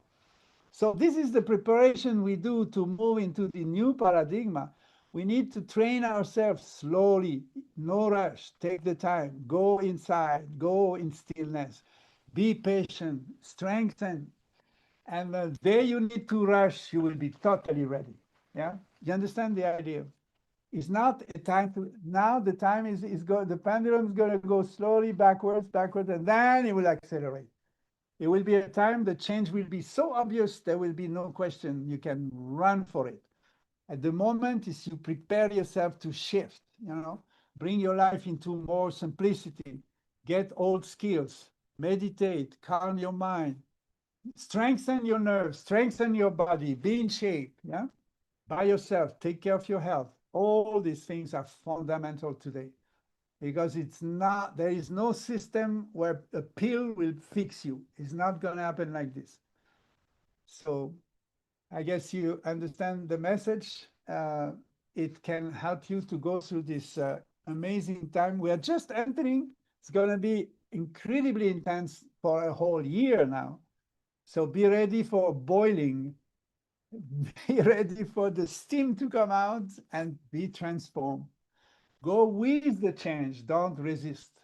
So this is the preparation we do to move into the new paradigm. We need to train ourselves slowly, no rush, take the time, go inside, go in stillness, be patient, strengthen, and the day you need to rush, you will be totally ready. Yeah, you understand the idea? It's not a time to now. The time is going. The pendulum is going to go slowly backwards, backwards, and then it will accelerate. It will be a time the change will be so obvious there will be no question. You can run for it. At the moment, is you prepare yourself to shift. You know, bring your life into more simplicity. Get old skills. Meditate. Calm your mind, strengthen your nerves, strengthen your body, be in shape, yeah, by yourself, take care of your health. All these things are fundamental today because it's not, there is no system where a pill will fix you. It's not going to happen like this. So I guess you understand the message. It can help you to go through this amazing time. We are just entering. It's going to be incredibly intense for a whole year now. So be ready for boiling, be ready for the steam to come out and be transformed. Go with the change, don't resist,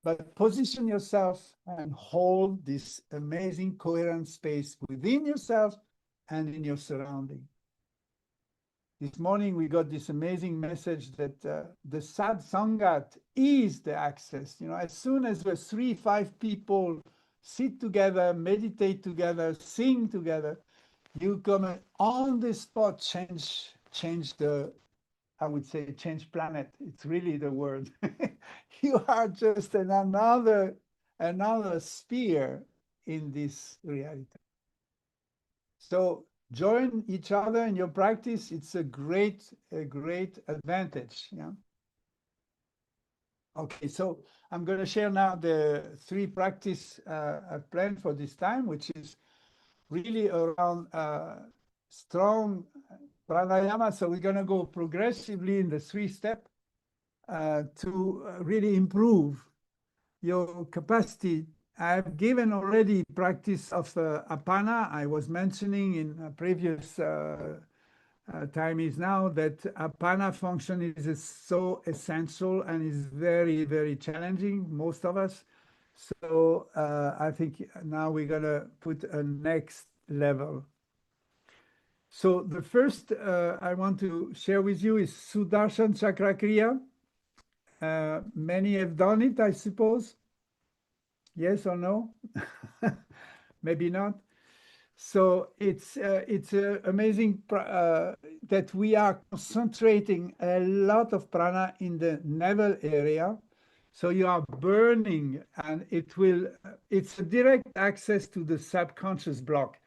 but position yourself and hold this amazing coherent space within yourself and in your surrounding. This morning we got this amazing message that the Sad Sangat is the access. You know, as soon as the 3-5 people sit together, meditate together, sing together, you come on the spot, change the, I would say, change planet. It's really the word. You are just in another sphere in this reality. So join each other in your practice. It's a great advantage. Yeah. Okay, so I'm going to share now the 3 practice I've planned for this time, which is really around strong pranayama. So we're going to go progressively in the 3-step to really improve your capacity. I've given already practice of apana. I was mentioning in a previous time is now that apana function is so essential and is very, very challenging, most of us. So I think now we're going to put a next level. So the first I want to share with you is Sudarshan Chakra Kriya. Many have done it, I suppose. Yes or no? Maybe not. So it's amazing that we are concentrating a lot of prana in the navel area. So you are burning, and it's a direct access to the subconscious block.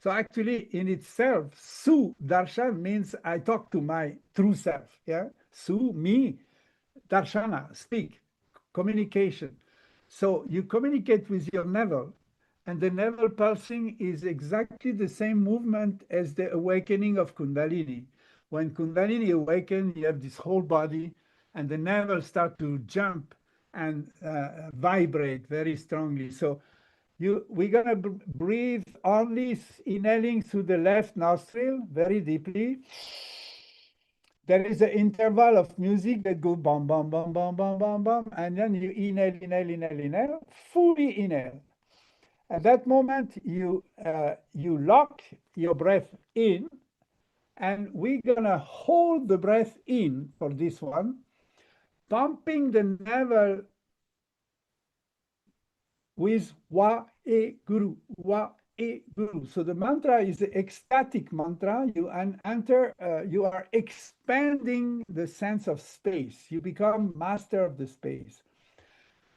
So actually, in itself, Su Darshan means I talk to my true self. Yeah, Su, me, Darshana, speak, communication. So you communicate with your navel, and the navel pulsing is exactly the same movement as the awakening of Kundalini. When Kundalini awakens, you have this whole body, and the navel start to jump and vibrate very strongly. So we're gonna breathe only inhaling through the left nostril very deeply. There is an interval of music that goes bum, bum, bum, bum, bum, bum, bum, and then you inhale, inhale, inhale, inhale, fully inhale. At that moment, you lock your breath in, and we're gonna hold the breath in for this one, pumping the navel with wa e guru, wa E Guru. So the mantra is the ecstatic mantra. You enter, you are expanding the sense of space. You become master of the space.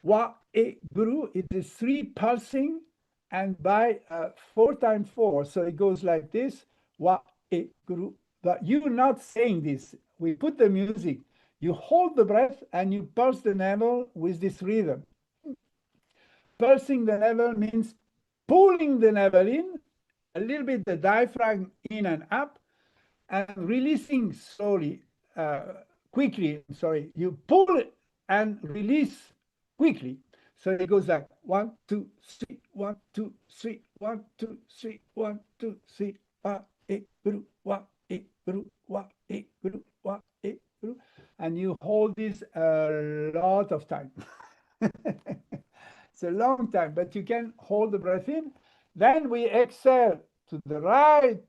Wa E Guru, it is 3 pulsing, and by 4 times 4, so it goes like this. Wa E Guru. But you're not saying this. We put the music. You hold the breath and you pulse the navel with this rhythm. Pulsing the navel means pulling the navel in, a little bit the diaphragm in and up, and releasing slowly, quickly. Sorry, you pull it and release quickly. So it goes like 1, 2, 3, 1, 2, 3, 1, 2, 3, 1, 2, 3, wa, e, guru, wa, e, guru, wa, e, guru, wa, e, guru. And you hold this a lot of time. It's a long time, but you can hold the breath in. Then we exhale to the right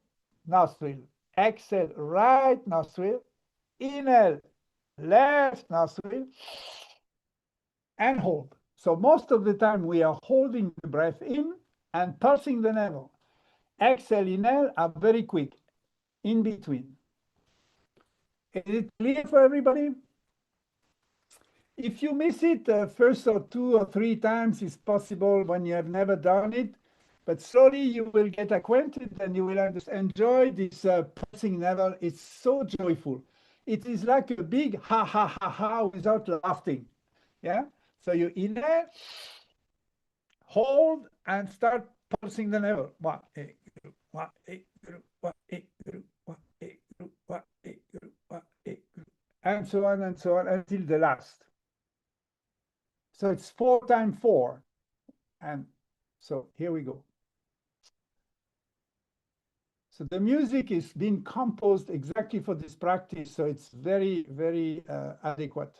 nostril. Exhale, right nostril. Inhale, left nostril. And hold. So most of the time we are holding the breath in and pulsing the navel. Exhale, inhale are very quick, in between. Is it clear for everybody? If you miss it first or 2 or 3 times, it's possible when you have never done it. But slowly you will get acquainted and you will enjoy this pulsing navel. It's so joyful. It is like a big ha ha ha ha without laughing. Yeah. So you inhale, hold, and start pulsing the navel. Wa, e, guru, wa, e, guru, wa, e, guru, wa, e, guru, wa, e, guru, wa, e, guru. And so on until the last. So it's 4 times 4. And so here we go. So the music is being composed exactly for this practice. So it's very, very adequate.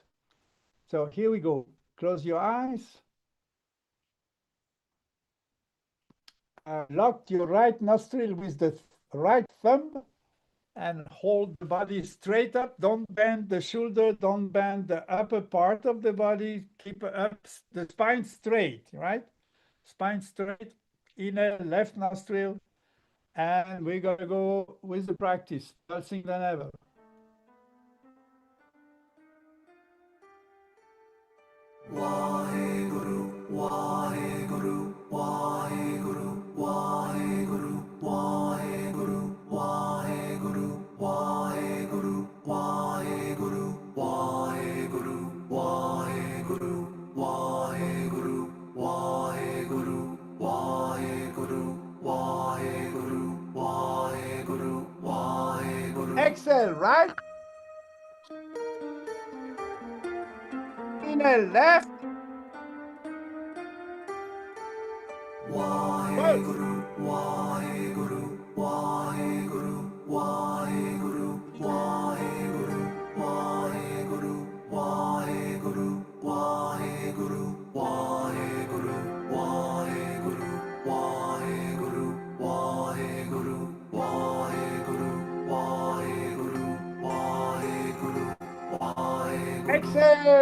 So here we go. Close your eyes. Lock your right nostril with the right thumb and hold the body straight up. Don't bend the shoulder. Don't bend the upper part of the body. Keep up the spine straight, right? Spine straight. Inhale, left nostril. And we're going to go with the practice, pulsing the navel. Waheguru, Waheguru, Waheguru, Waheguru, Waheguru, Waheguru, Waheguru, Waheguru, Waheguru, Waheguru, Waheguru, Waheguru, Waheguru, Waheguru, Waheguru, Waheguru. Exhale, right? Inhale, left. Waheguru, Waheguru, Waheguru, Waheguru, Waheguru, Waheguru, Waheguru, Waheguru, Waheguru, Waheguru, Waheguru, Waheguru, Waheguru, Waheguru, Waheguru, Waheguru. Exhale.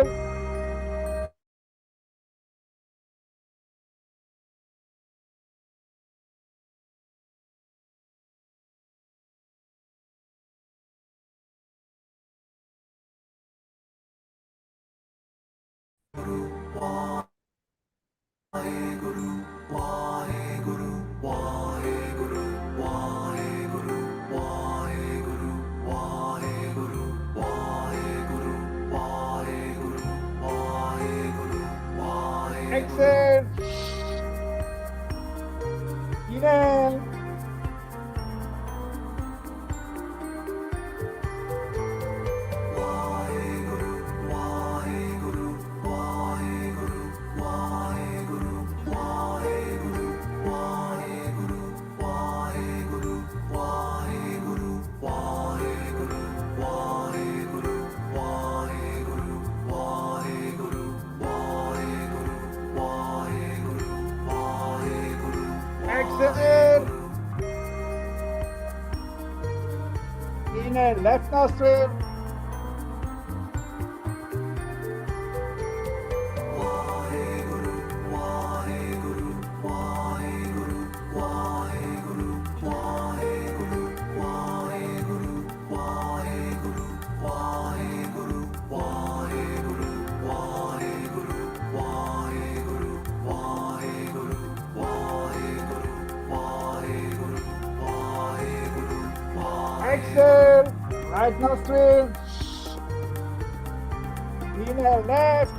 Waheguru, Waheguru, Waheguru, Waheguru, Waheguru, Waheguru, Waheguru, Waheguru, Waheguru, Waheguru. Exhale. Inhale. Waheguru, Waheguru, Waheguru, Waheguru, Waheguru, Waheguru, Waheguru, Waheguru, Waheguru, Waheguru, Waheguru, Waheguru, Waheguru, Waheguru, Waheguru. Exhale. Inhale, left nostril. Waheguru, Waheguru, Waheguru, Waheguru. Right nostril. Inhale left.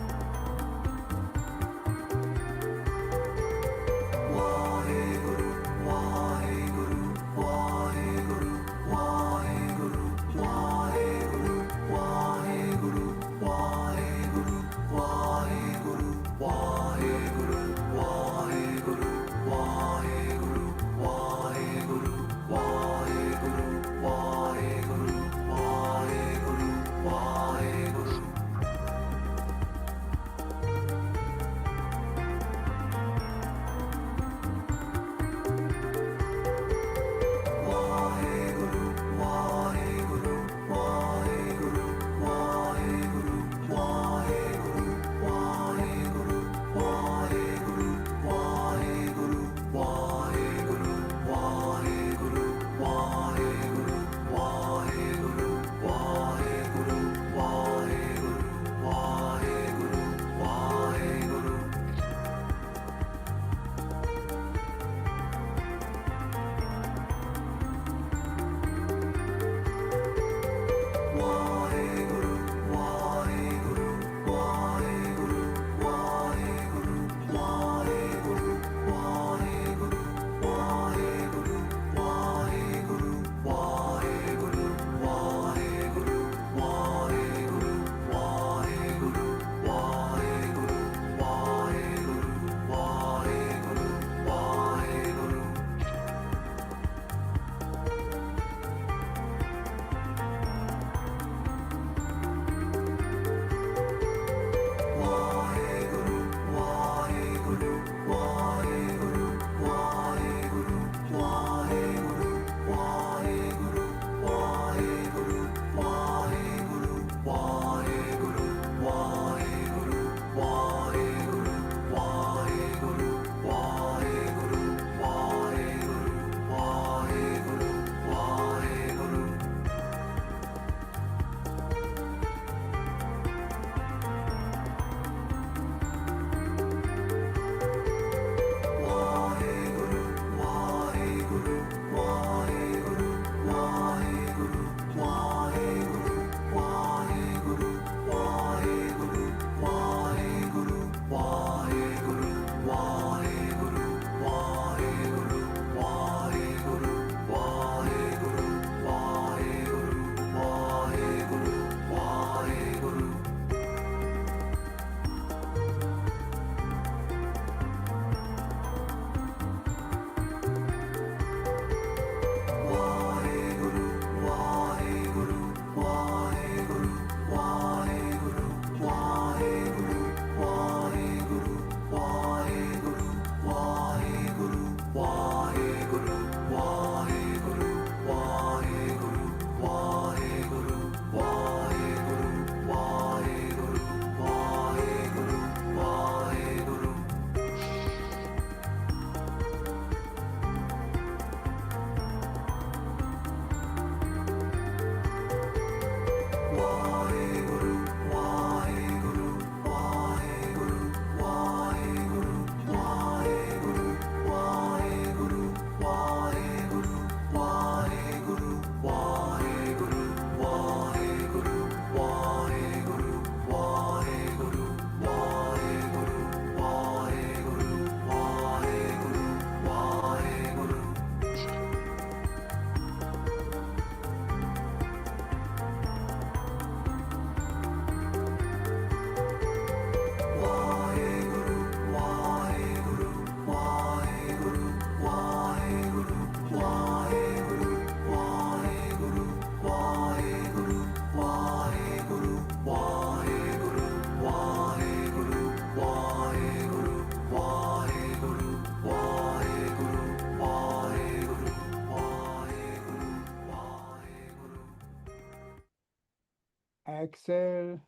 Exhale.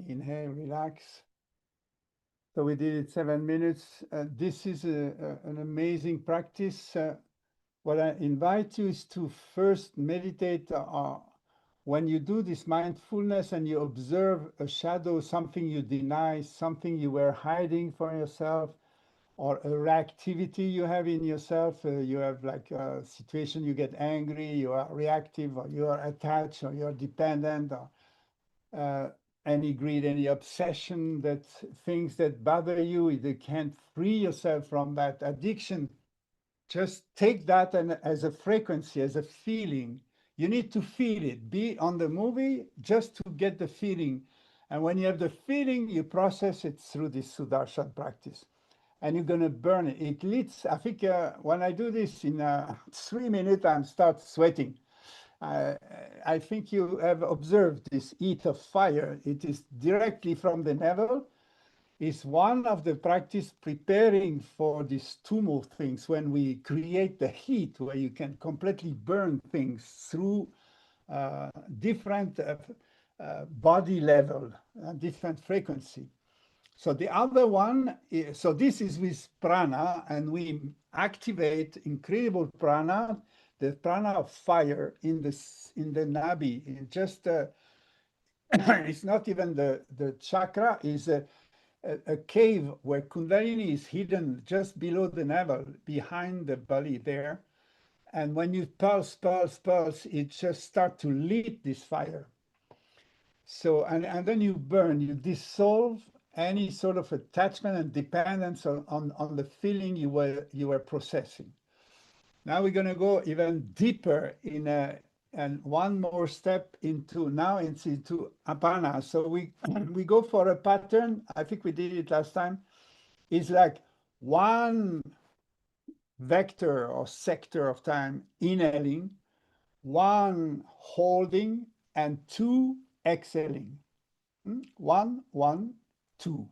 Inhale, relax. So we did it 7 minutes. This is an amazing practice. What I invite you is to first meditate when you do this mindfulness and you observe a shadow, something you deny, something you were hiding from yourself, or a reactivity you have in yourself. You have like a situation, you get angry, you are reactive, or you are attached, or you're dependent, or any greed, any obsession, that things that bother you, you can't free yourself from that addiction. Just take that and as a frequency, as a feeling. You need to feel it. Be on the movie just to get the feeling. And when you have the feeling, you process it through this Sudarshan practice. And you're going to burn it. It leads, I think when I do this in 3 minutes, I start sweating. I think you have observed this heat of fire. It is directly from the navel. Is one of the practice preparing for these tumult things, when we create the heat, where you can completely burn things through different body level, different frequency. So the other one, so this is with prana, and we activate incredible prana, the prana of fire in the nabi. It just it's not even the chakra, is a cave where Kundalini is hidden just below the navel, behind the belly there. And when you pulse, it just starts to lit this fire. So, and then you burn, you dissolve any sort of attachment and dependence on the feeling you were processing. Now we're going to go even deeper and one more step into apana. So we go for a pattern. I think we did it last time. It's like one vector or sector of time inhaling, one holding, and two exhaling. 1, 1, 2.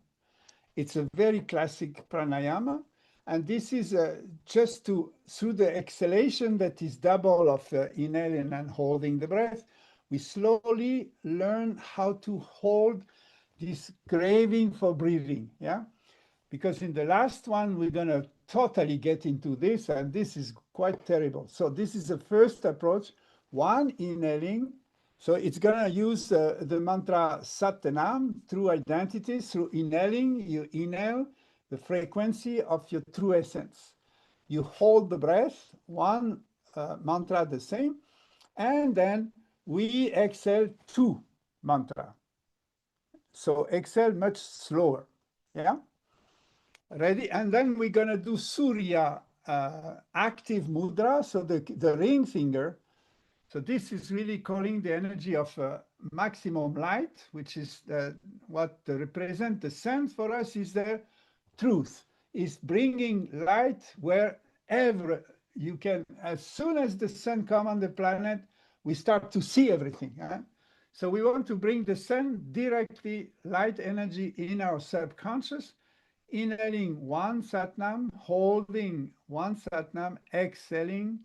It's a very classic pranayama. And this is just through the exhalation, that is double of inhaling and holding the breath, we slowly learn how to hold this craving for breathing, yeah? Because in the last one, we're going to totally get into this, and this is quite terrible. So this is the first approach, one inhaling. So it's going to use the mantra Satnam through identities, through inhaling. You inhale the frequency of your true essence. You hold the breath, one mantra the same, and then we exhale 2 mantra. So exhale much slower, yeah? Ready? And then we're gonna do Surya active mudra, so the ring finger. So this is really calling the energy of maximum light, which is what represents the sun for us is the truth, is bringing light wherever you can. As soon as the sun comes on the planet, we start to see everything. Huh? So we want to bring the sun directly, light energy in our subconscious, inhaling 1 Satnam, holding 1 Satnam, exhaling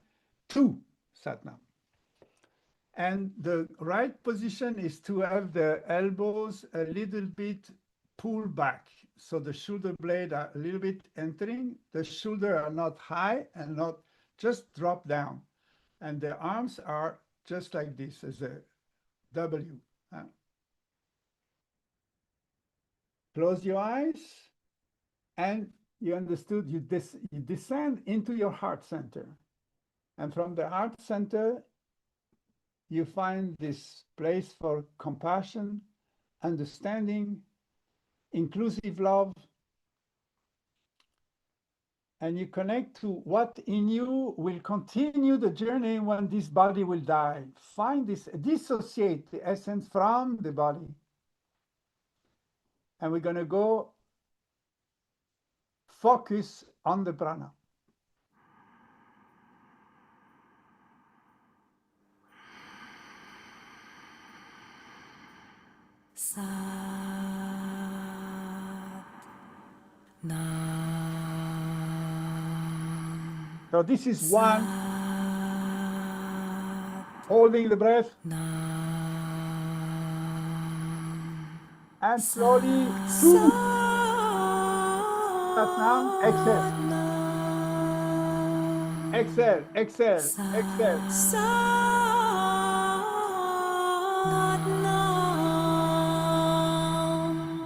2 Satnam. And the right position is to have the elbows a little bit pulled back. So the shoulder blade are a little bit entering. The shoulder are not high and not just drop down. And the arms are just like this as a W. Close your eyes, and you understood you descend into your heart center. And from the heart center, you find this place for compassion, understanding, inclusive love, and you connect to what in you will continue the journey when this body will die. Find this, dissociate the essence from the body. And we're going to go focus on the prana. Sat Nam. So this is 1, holding the breath, and slowly 2. Satnam, exhale. Exhale.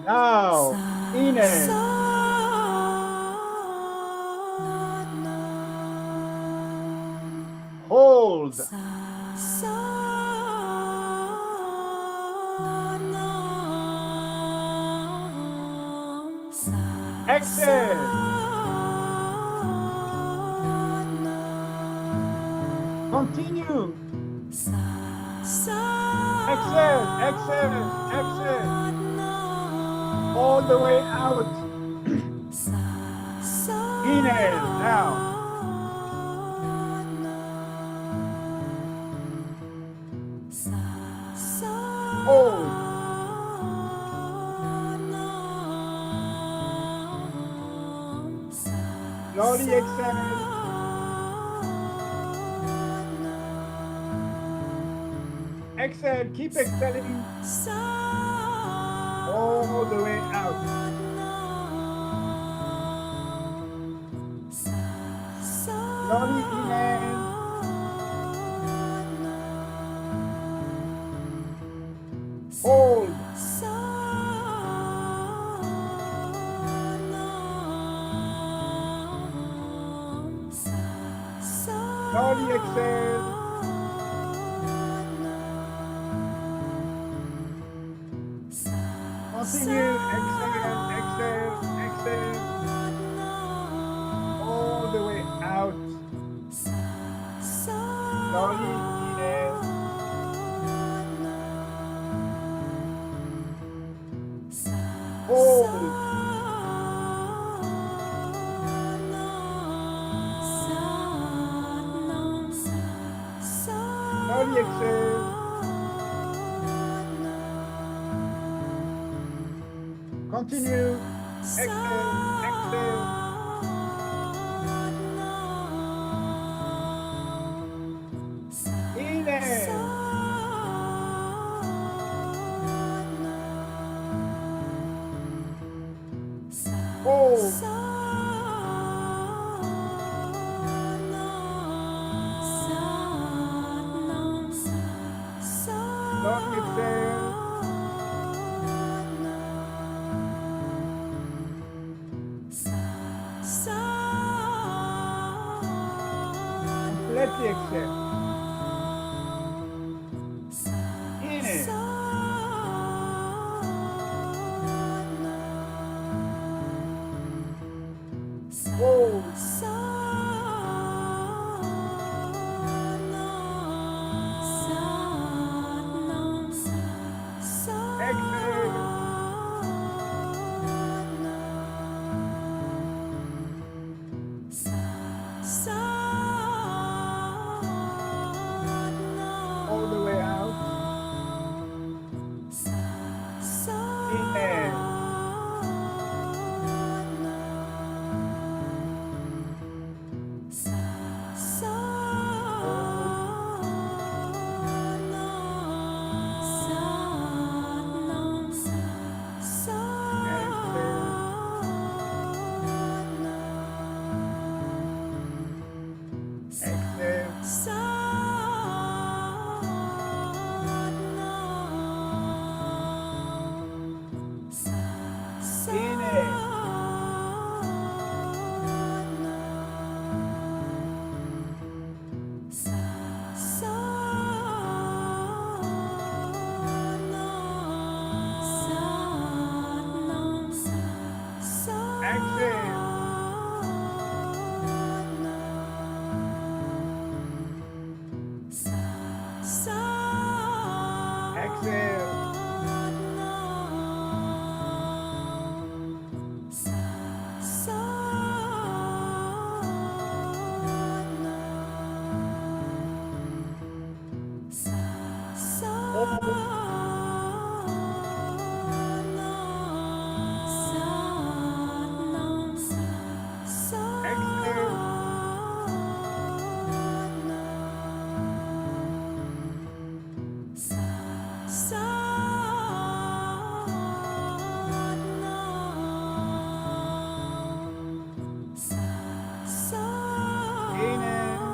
Now, inhale. Exhale. Continue. Exhale, exhale, exhale. All the way out. Inhale now. Hold. Slowly exhale. Exhale, keep exhaling all the way out. Slowly inhale. Hold. Slowly exhale. Continue. Exhale, exhale, exhale. All the way out. Slowly inhale. Hold. Slowly exhale. Continue. Exhale, exhale. Inhale. Hold. Long exhale. Completely exhale. Inhale. Hold. Exhale. All the way out. Inhale. Exhale. Inhale. Exhale. Exhale. Inhale.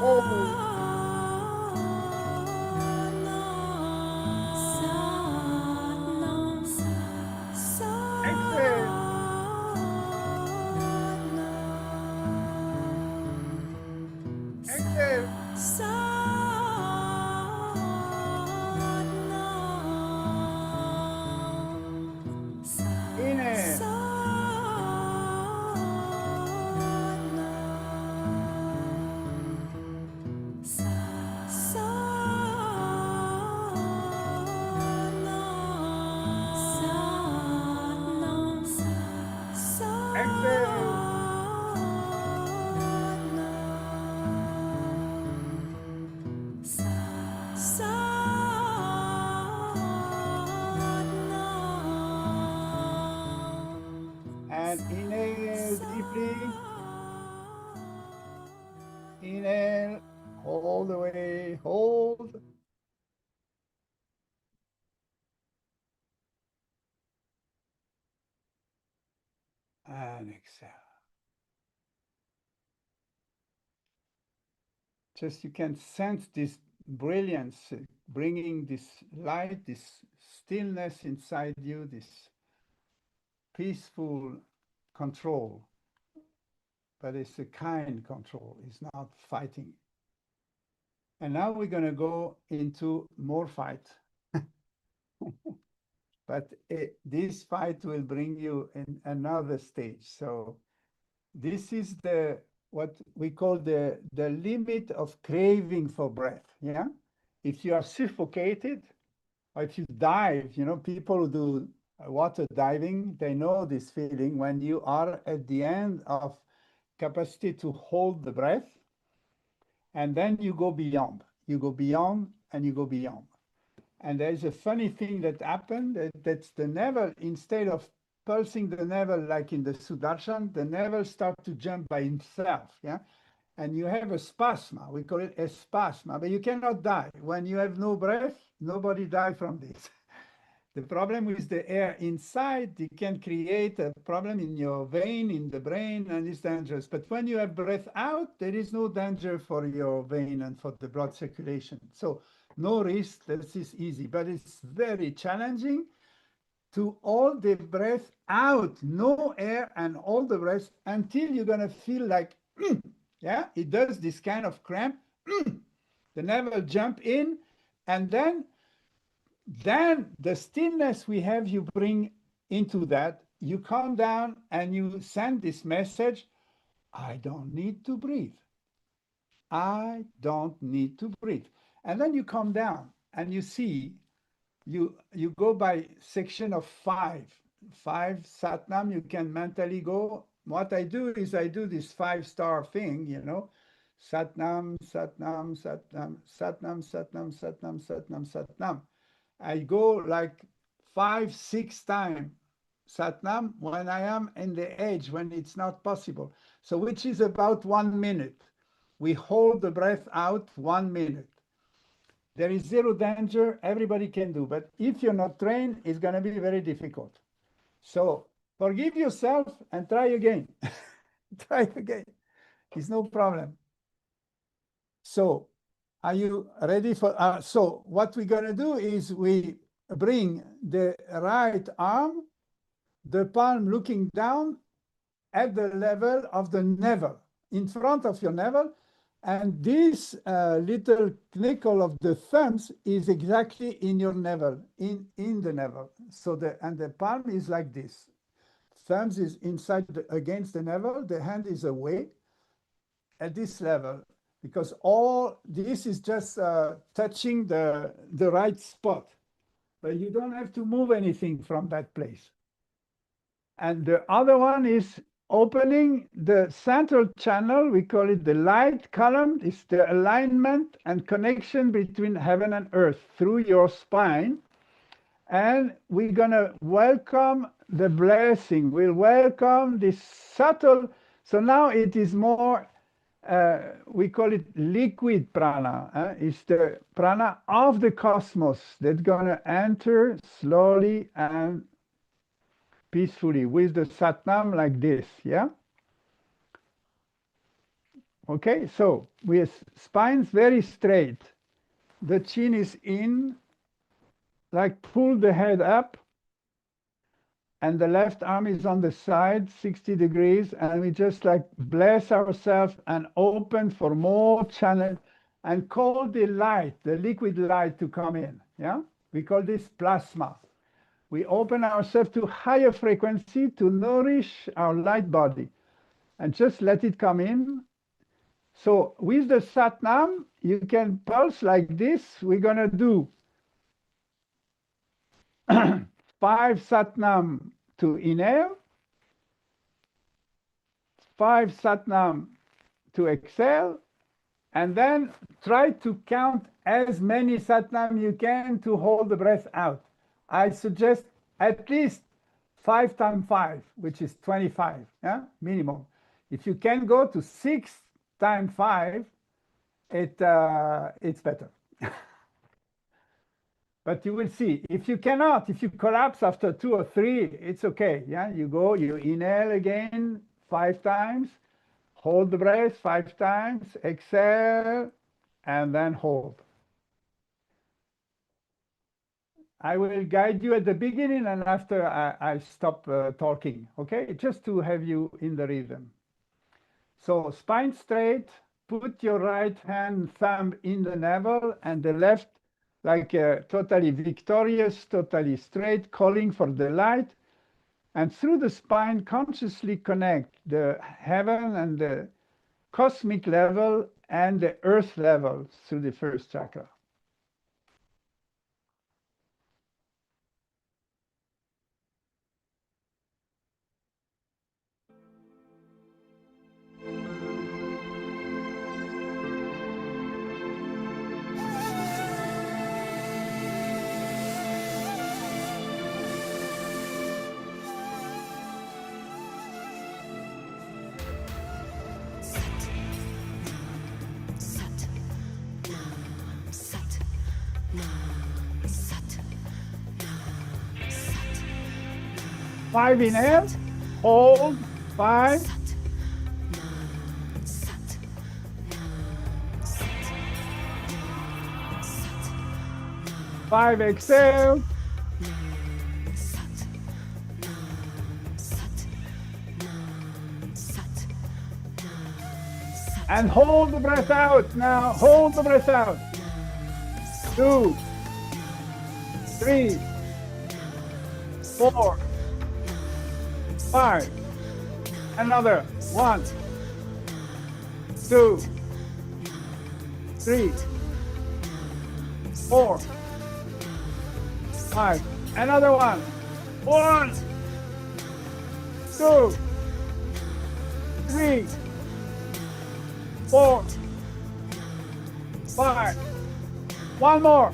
Exhale. Exhale. Inhale. Exhale. And inhale deeply. Inhale all the way. Hold. And exhale. Just you can sense this brilliance, bringing this light, this stillness inside you, this peaceful control. But it's a kind control, it's not fighting. And now we're going to go into more fight. But this fight will bring you in another stage. So this is what we call the limit of craving for breath. Yeah. If you are suffocated, or if you dive, people who do water diving, they know this feeling when you are at the end of capacity to hold the breath, and then you go beyond. You go beyond and you go beyond. And there's a funny thing that happened, that's the navel, instead of pulsing the navel like in the Sudarshan, the navel starts to jump by itself, yeah? And you have a spasma, we call it a spasma, but you cannot die. When you have no breath, nobody dies from this. The problem with the air inside, it can create a problem in your vein, in the brain, and it's dangerous. But when you have breath out, there is no danger for your vein and for the blood circulation. So no risk, this is easy, but it's very challenging to hold the breath out, no air, and all the breath until you're gonna feel like, yeah, it does this kind of cramp, the navel jump in, and then the stillness we have, you bring into that, you calm down and you send this message, I don't need to breathe. I don't need to breathe. And then you calm down and you see, you go by section of five Satnam, you can mentally go. What I do is I do this 5-star thing, Satnam, Satnam, Satnam, Satnam, Satnam, Satnam, Satnam, Satnam. I go like 5-6 times Satnam when I am in the edge, when it's not possible. So which is about 1 minute. We hold the breath out 1 minute. There is zero danger, everybody can do, but if you're not trained, it's gonna be very difficult. So forgive yourself and try again. Try again, it's no problem. So are you ready for, so what we're gonna do is we bring the right arm, the palm looking down at the level of the navel, in front of your navel, and this little knuckle of the thumbs is exactly in your navel, in the navel. So the palm is like this. Thumbs is inside against the navel, the hand is away at this level, because all this is just touching the right spot, but you don't have to move anything from that place. And the other one is opening the central channel, we call it the light column. It's the alignment and connection between heaven and earth through your spine. And we're gonna welcome the blessing. We'll welcome this subtle, so now it is more, we call it liquid prana. It's the prana of the cosmos that's gonna enter slowly and peacefully with the Satnam like this, yeah? Okay, so with spines very straight, the chin is in, like pull the head up, and the left arm is on the side, 60 degrees, and we just like bless ourselves and open for more channel and call the light, the liquid light to come in, yeah? We call this plasma. We open ourselves to higher frequency to nourish our light body and just let it come in. So with the Satnam, you can pulse like this. We're gonna do 5 Satnam to inhale, 5 Satnam to exhale, and then try to count as many Satnam you can to hold the breath out. I suggest at least 5 times 5, which is 25, yeah, minimum. If you can go to 6 times 5, it's better. But you will see, if you cannot, if you collapse after 2 or 3, it's okay, yeah? You go, you inhale again 5 times, hold the breath 5 times, exhale, and then hold. I will guide you at the beginning and after I stop talking, okay? Just to have you in the rhythm. So spine straight, put your right hand thumb in the navel and the left like totally victorious, totally straight, calling for the light. And through the spine, consciously connect the heaven and the cosmic level and the earth level through the first chakra. Five inhale, hold, 5. Five exhale. And hold the breath out now, hold the breath out. 2, 3, 4, 5. Another 1, 2, 3, 4, 5. Another 1, 1, 2, 3, 4, 5. One more.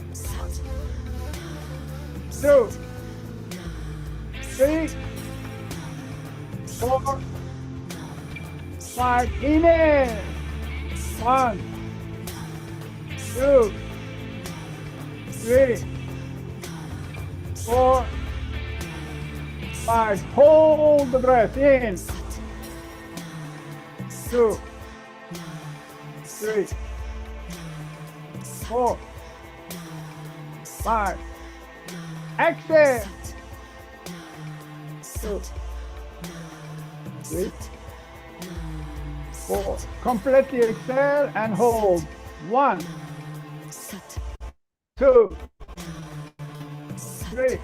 2, 3, 4, 5. Inhale. 1, 2, 3, 4, 5. Hold the breath in. 2, 3, 4, 5. Exhale. 2, 3, 4. Completely exhale and hold. 1, 2, 3,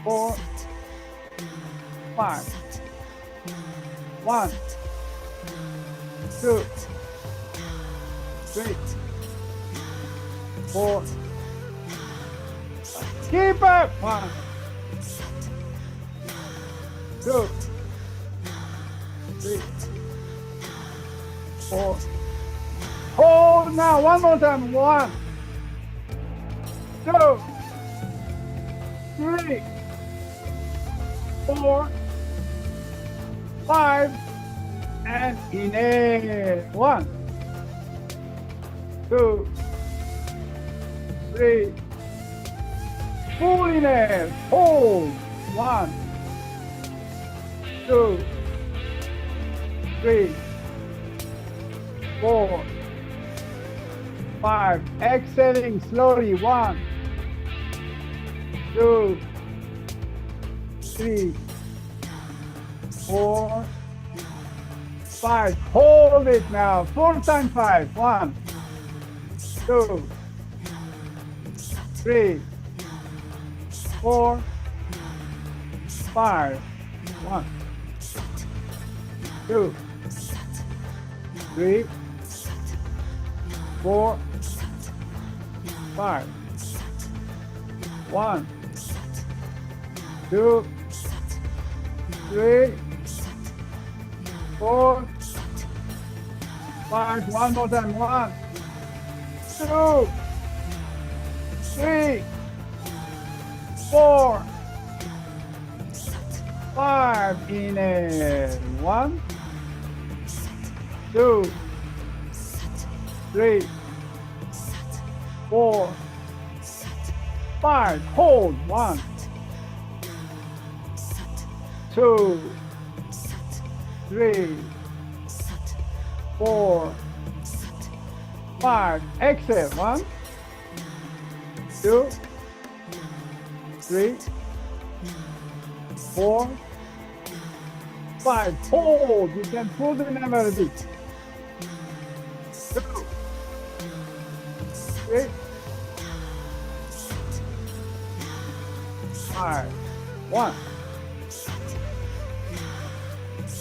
4, 5. 1, 2, 3, 4. Keep up. 1, 2, 3, 4. Hold now. One more time. 1, 2, 3, 4, 5. And inhale. 1, 2, 3. Full inhale. Hold. 1, 2, 3, 4, 5. Exhaling slowly. 1, 2, 3, 4, 5. Hold it now. 4 times 5. 1, 2, 3, 4, 5. 1, 2, 3, 4, 5. 1, 2, 3, 4, 5. One more time. 1, 2, 3, 4, 5. Inhale. 1, 2, 3, 4, 5. Hold. 1, 2, 3, 4, 5. Exhale. 1, 2, 3, 4, 5. Hold. You can pull the number a bit. 2, 3, 5. 1,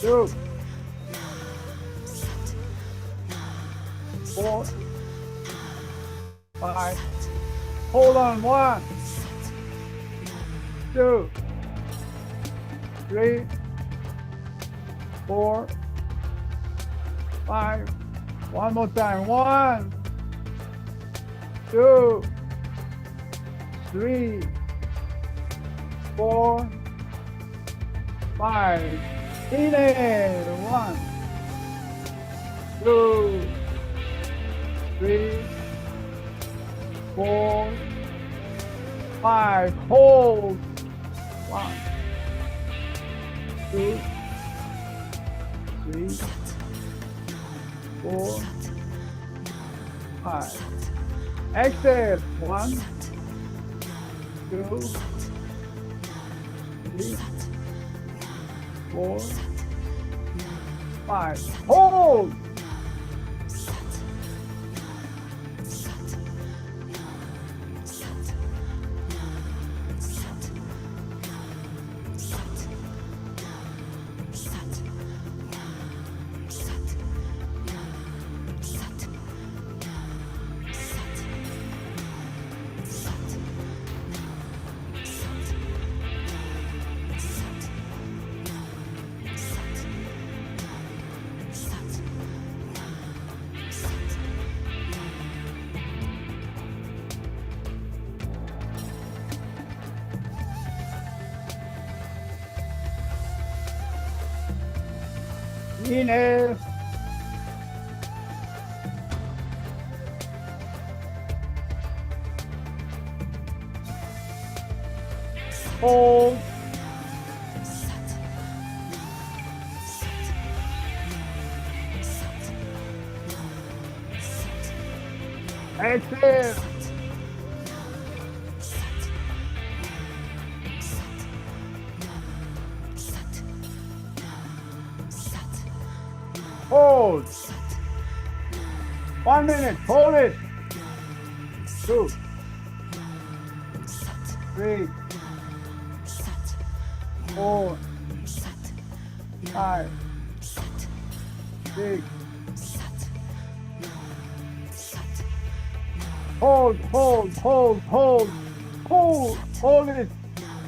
2, 4, 5. Hold on. 1, 2, 3, 4, 5. One more time. 1, 2, 3, 4, 5. Inhale. 1, 2, 3, 4, 5. Hold. 1, 2, 3, 4, 5. Exhale. 1, 2, 3, 4, 5. Hold. Inhale. Hold. Exhale. Hold. 1 minute. Hold it. 2, 3, 4, 5, 6. Hold, hold, hold, hold. Hold, hold it.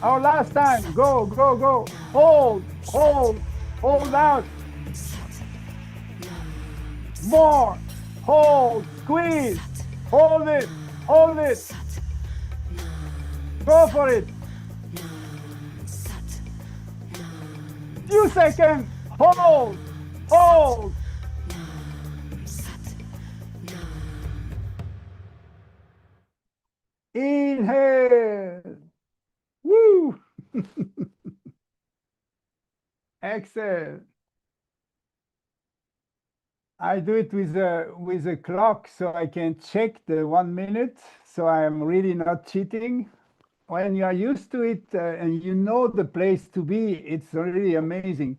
Our last time. Go, go, go. Hold, hold, hold out. More. Hold, squeeze. Hold it, hold it. Go for it. Few seconds. Hold, hold. Inhale. Woo. Exhale. I do it with a clock, so I can check the 1 minute. So I'm really not cheating. When you are used to it and you know the place to be, it's really amazing.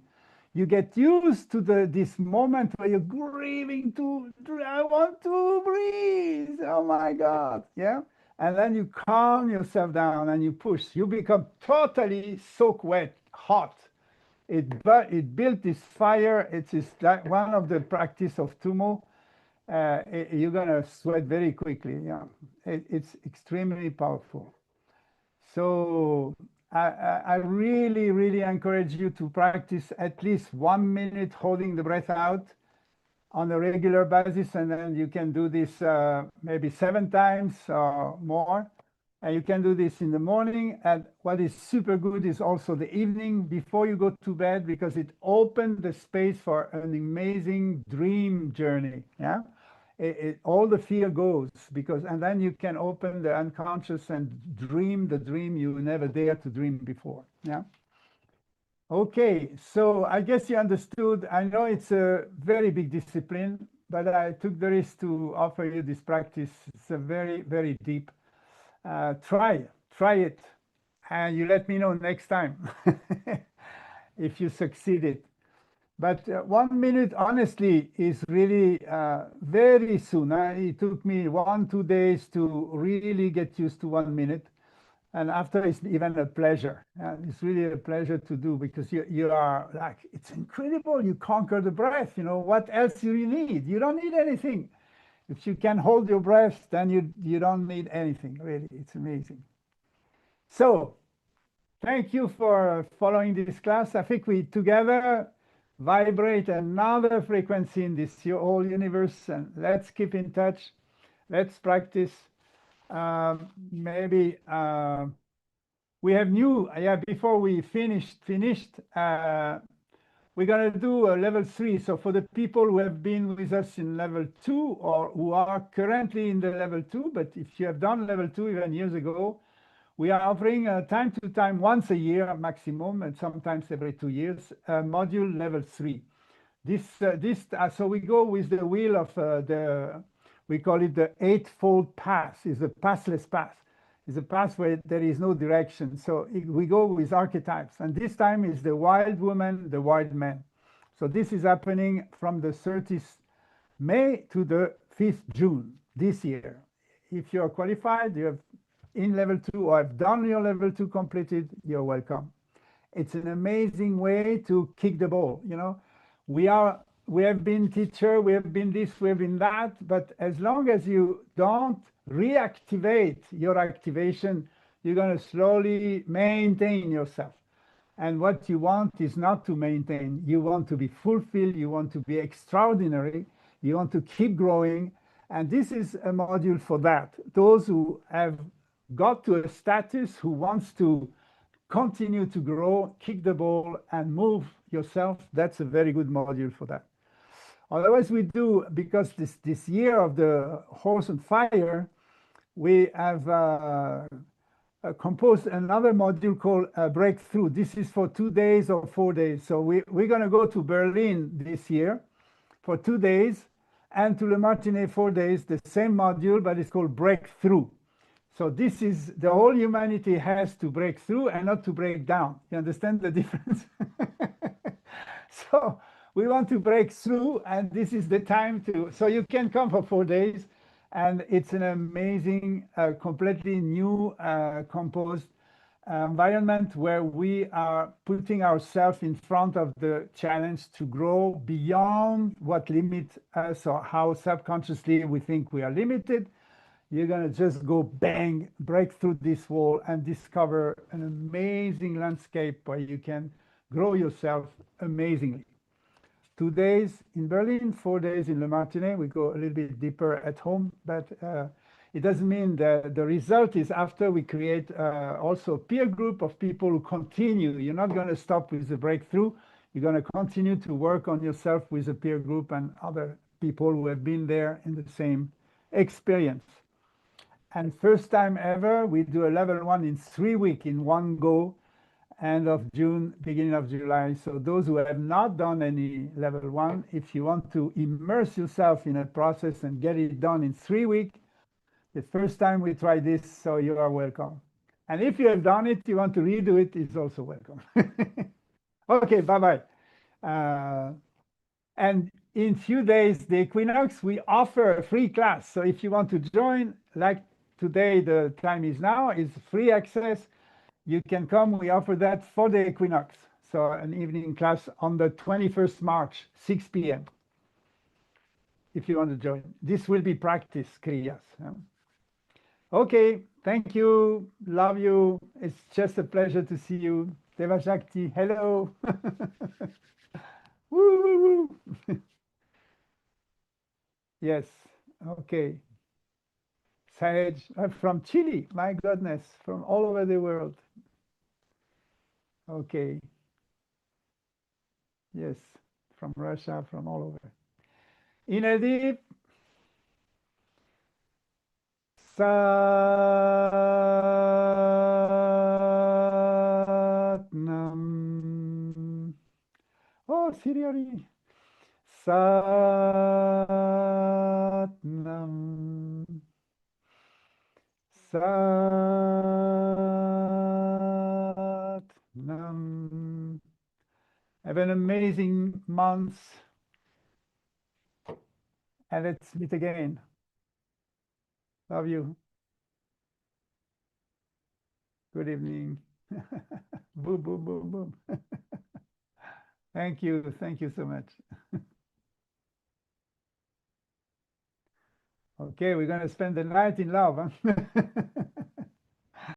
You get used to this moment where you're grieving I want to breathe. Oh my God. Yeah. And then you calm yourself down and you push. You become totally soak wet, hot. It built this fire. It is like one of the practice of Tumo. You're gonna sweat very quickly. Yeah. It's extremely powerful. So I really, really encourage you to practice at least 1 minute holding the breath out on a regular basis, and then you can do this maybe 7 times or more. And you can do this in the morning. And what is super good is also the evening before you go to bed, because it opens the space for an amazing dream journey. Yeah. All the fear goes, and then you can open the unconscious and dream the dream you never dared to dream before. Yeah. Okay, so I guess you understood. I know it's a very big discipline, but I took the risk to offer you this practice. It's a very, very deep. Try it, and you let me know next time if you succeeded. But 1 minute, honestly, is really very soon. It took me 1-2 days to really get used to 1 minute. And after, it's even a pleasure. It's really a pleasure to do, because you are like, it's incredible. You conquer the breath. You know, what else do you need? You don't need anything. If you can hold your breath, then you don't need anything, really. It's amazing. So thank you for following this class. I think we together vibrate another frequency in this whole universe, and let's keep in touch. Let's practice. Maybe we have new, before we finished, we're going to do a level 3. So for the people who have been with us in level 2 or who are currently in the level 2, but if you have done level 2 even years ago, we are offering time to time, once a year maximum, and sometimes every 2 years, module level 3. So we go with the wheel of we call it the Eightfold Path. It's a pathless path. It's a path where there is no direction. So we go with archetypes, and this time is the wild woman, the wild man. So this is happening from the 30th May to the 5th June this year. If you're qualified, you have in level 2 or have done your level 2 completed, you're welcome. It's an amazing way to kick the ball. You know, we have been teacher, we have been this, we have been that, but as long as you don't reactivate your activation, you're going to slowly maintain yourself. And what you want is not to maintain. You want to be fulfilled. You want to be extraordinary. You want to keep growing. And this is a module for that. Those who have got to a status, who wants to continue to grow, kick the ball and move yourself, that's a very good module for that. Otherwise, we do, because this year of the Horse on Fire, we have composed another module called Breakthrough. This is for 2 days or 4 days. So we're going to go to Berlin this year for 2 days, and to Le Martinet 4 days, the same module, but it's called Breakthrough. So this is, the whole humanity has to break through and not to break down. You understand the difference? So we want to break through, and this is the time to, so you can come for 4 days, and it's an amazing, completely new composed environment where we are putting ourselves in front of the challenge to grow beyond what limits us or how subconsciously we think we are limited. You're going to just go bang, break through this wall and discover an amazing landscape where you can grow yourself amazingly. 2 days in Berlin, 4 days in Le Martinet. We go a little bit deeper at home, but it doesn't mean that the result is after we create also a peer group of people who continue. You're not going to stop with the breakthrough. You're going to continue to work on yourself with a peer group and other people who have been there in the same experience. And first time ever, we do a level 1 in 3 weeks in one go. end of June, beginning of July. So those who have not done any level 1, if you want to immerse yourself in a process and get it done in 3 weeks, the first time we try this, so you are welcome. And if you have done it, you want to redo it, is also welcome. Okay, bye-bye. And in few days, the equinox, we offer a free class. So if you want to join, like today, the time is now, is free access. You can come, we offer that for the equinox. So an evening class on the 21st March, 6 p.m. If you want to join. This will be practice, Kriyas. Okay, thank you, love you. It's just a pleasure to see you. Devashakti, hello. Woo, woo, woo. Yes, okay. Sage from Chile, my goodness, from all over the world. Okay. Yes, from Russia, from all over. Inedeep. Satnam. Oh, Siriori. Satnam. Satnam. Have an amazing month. And let's meet again. Love you. Good evening. Boom, boom, boom, boom. Thank you. Thank you so much. Okay, we're going to spend the night in love. Huh?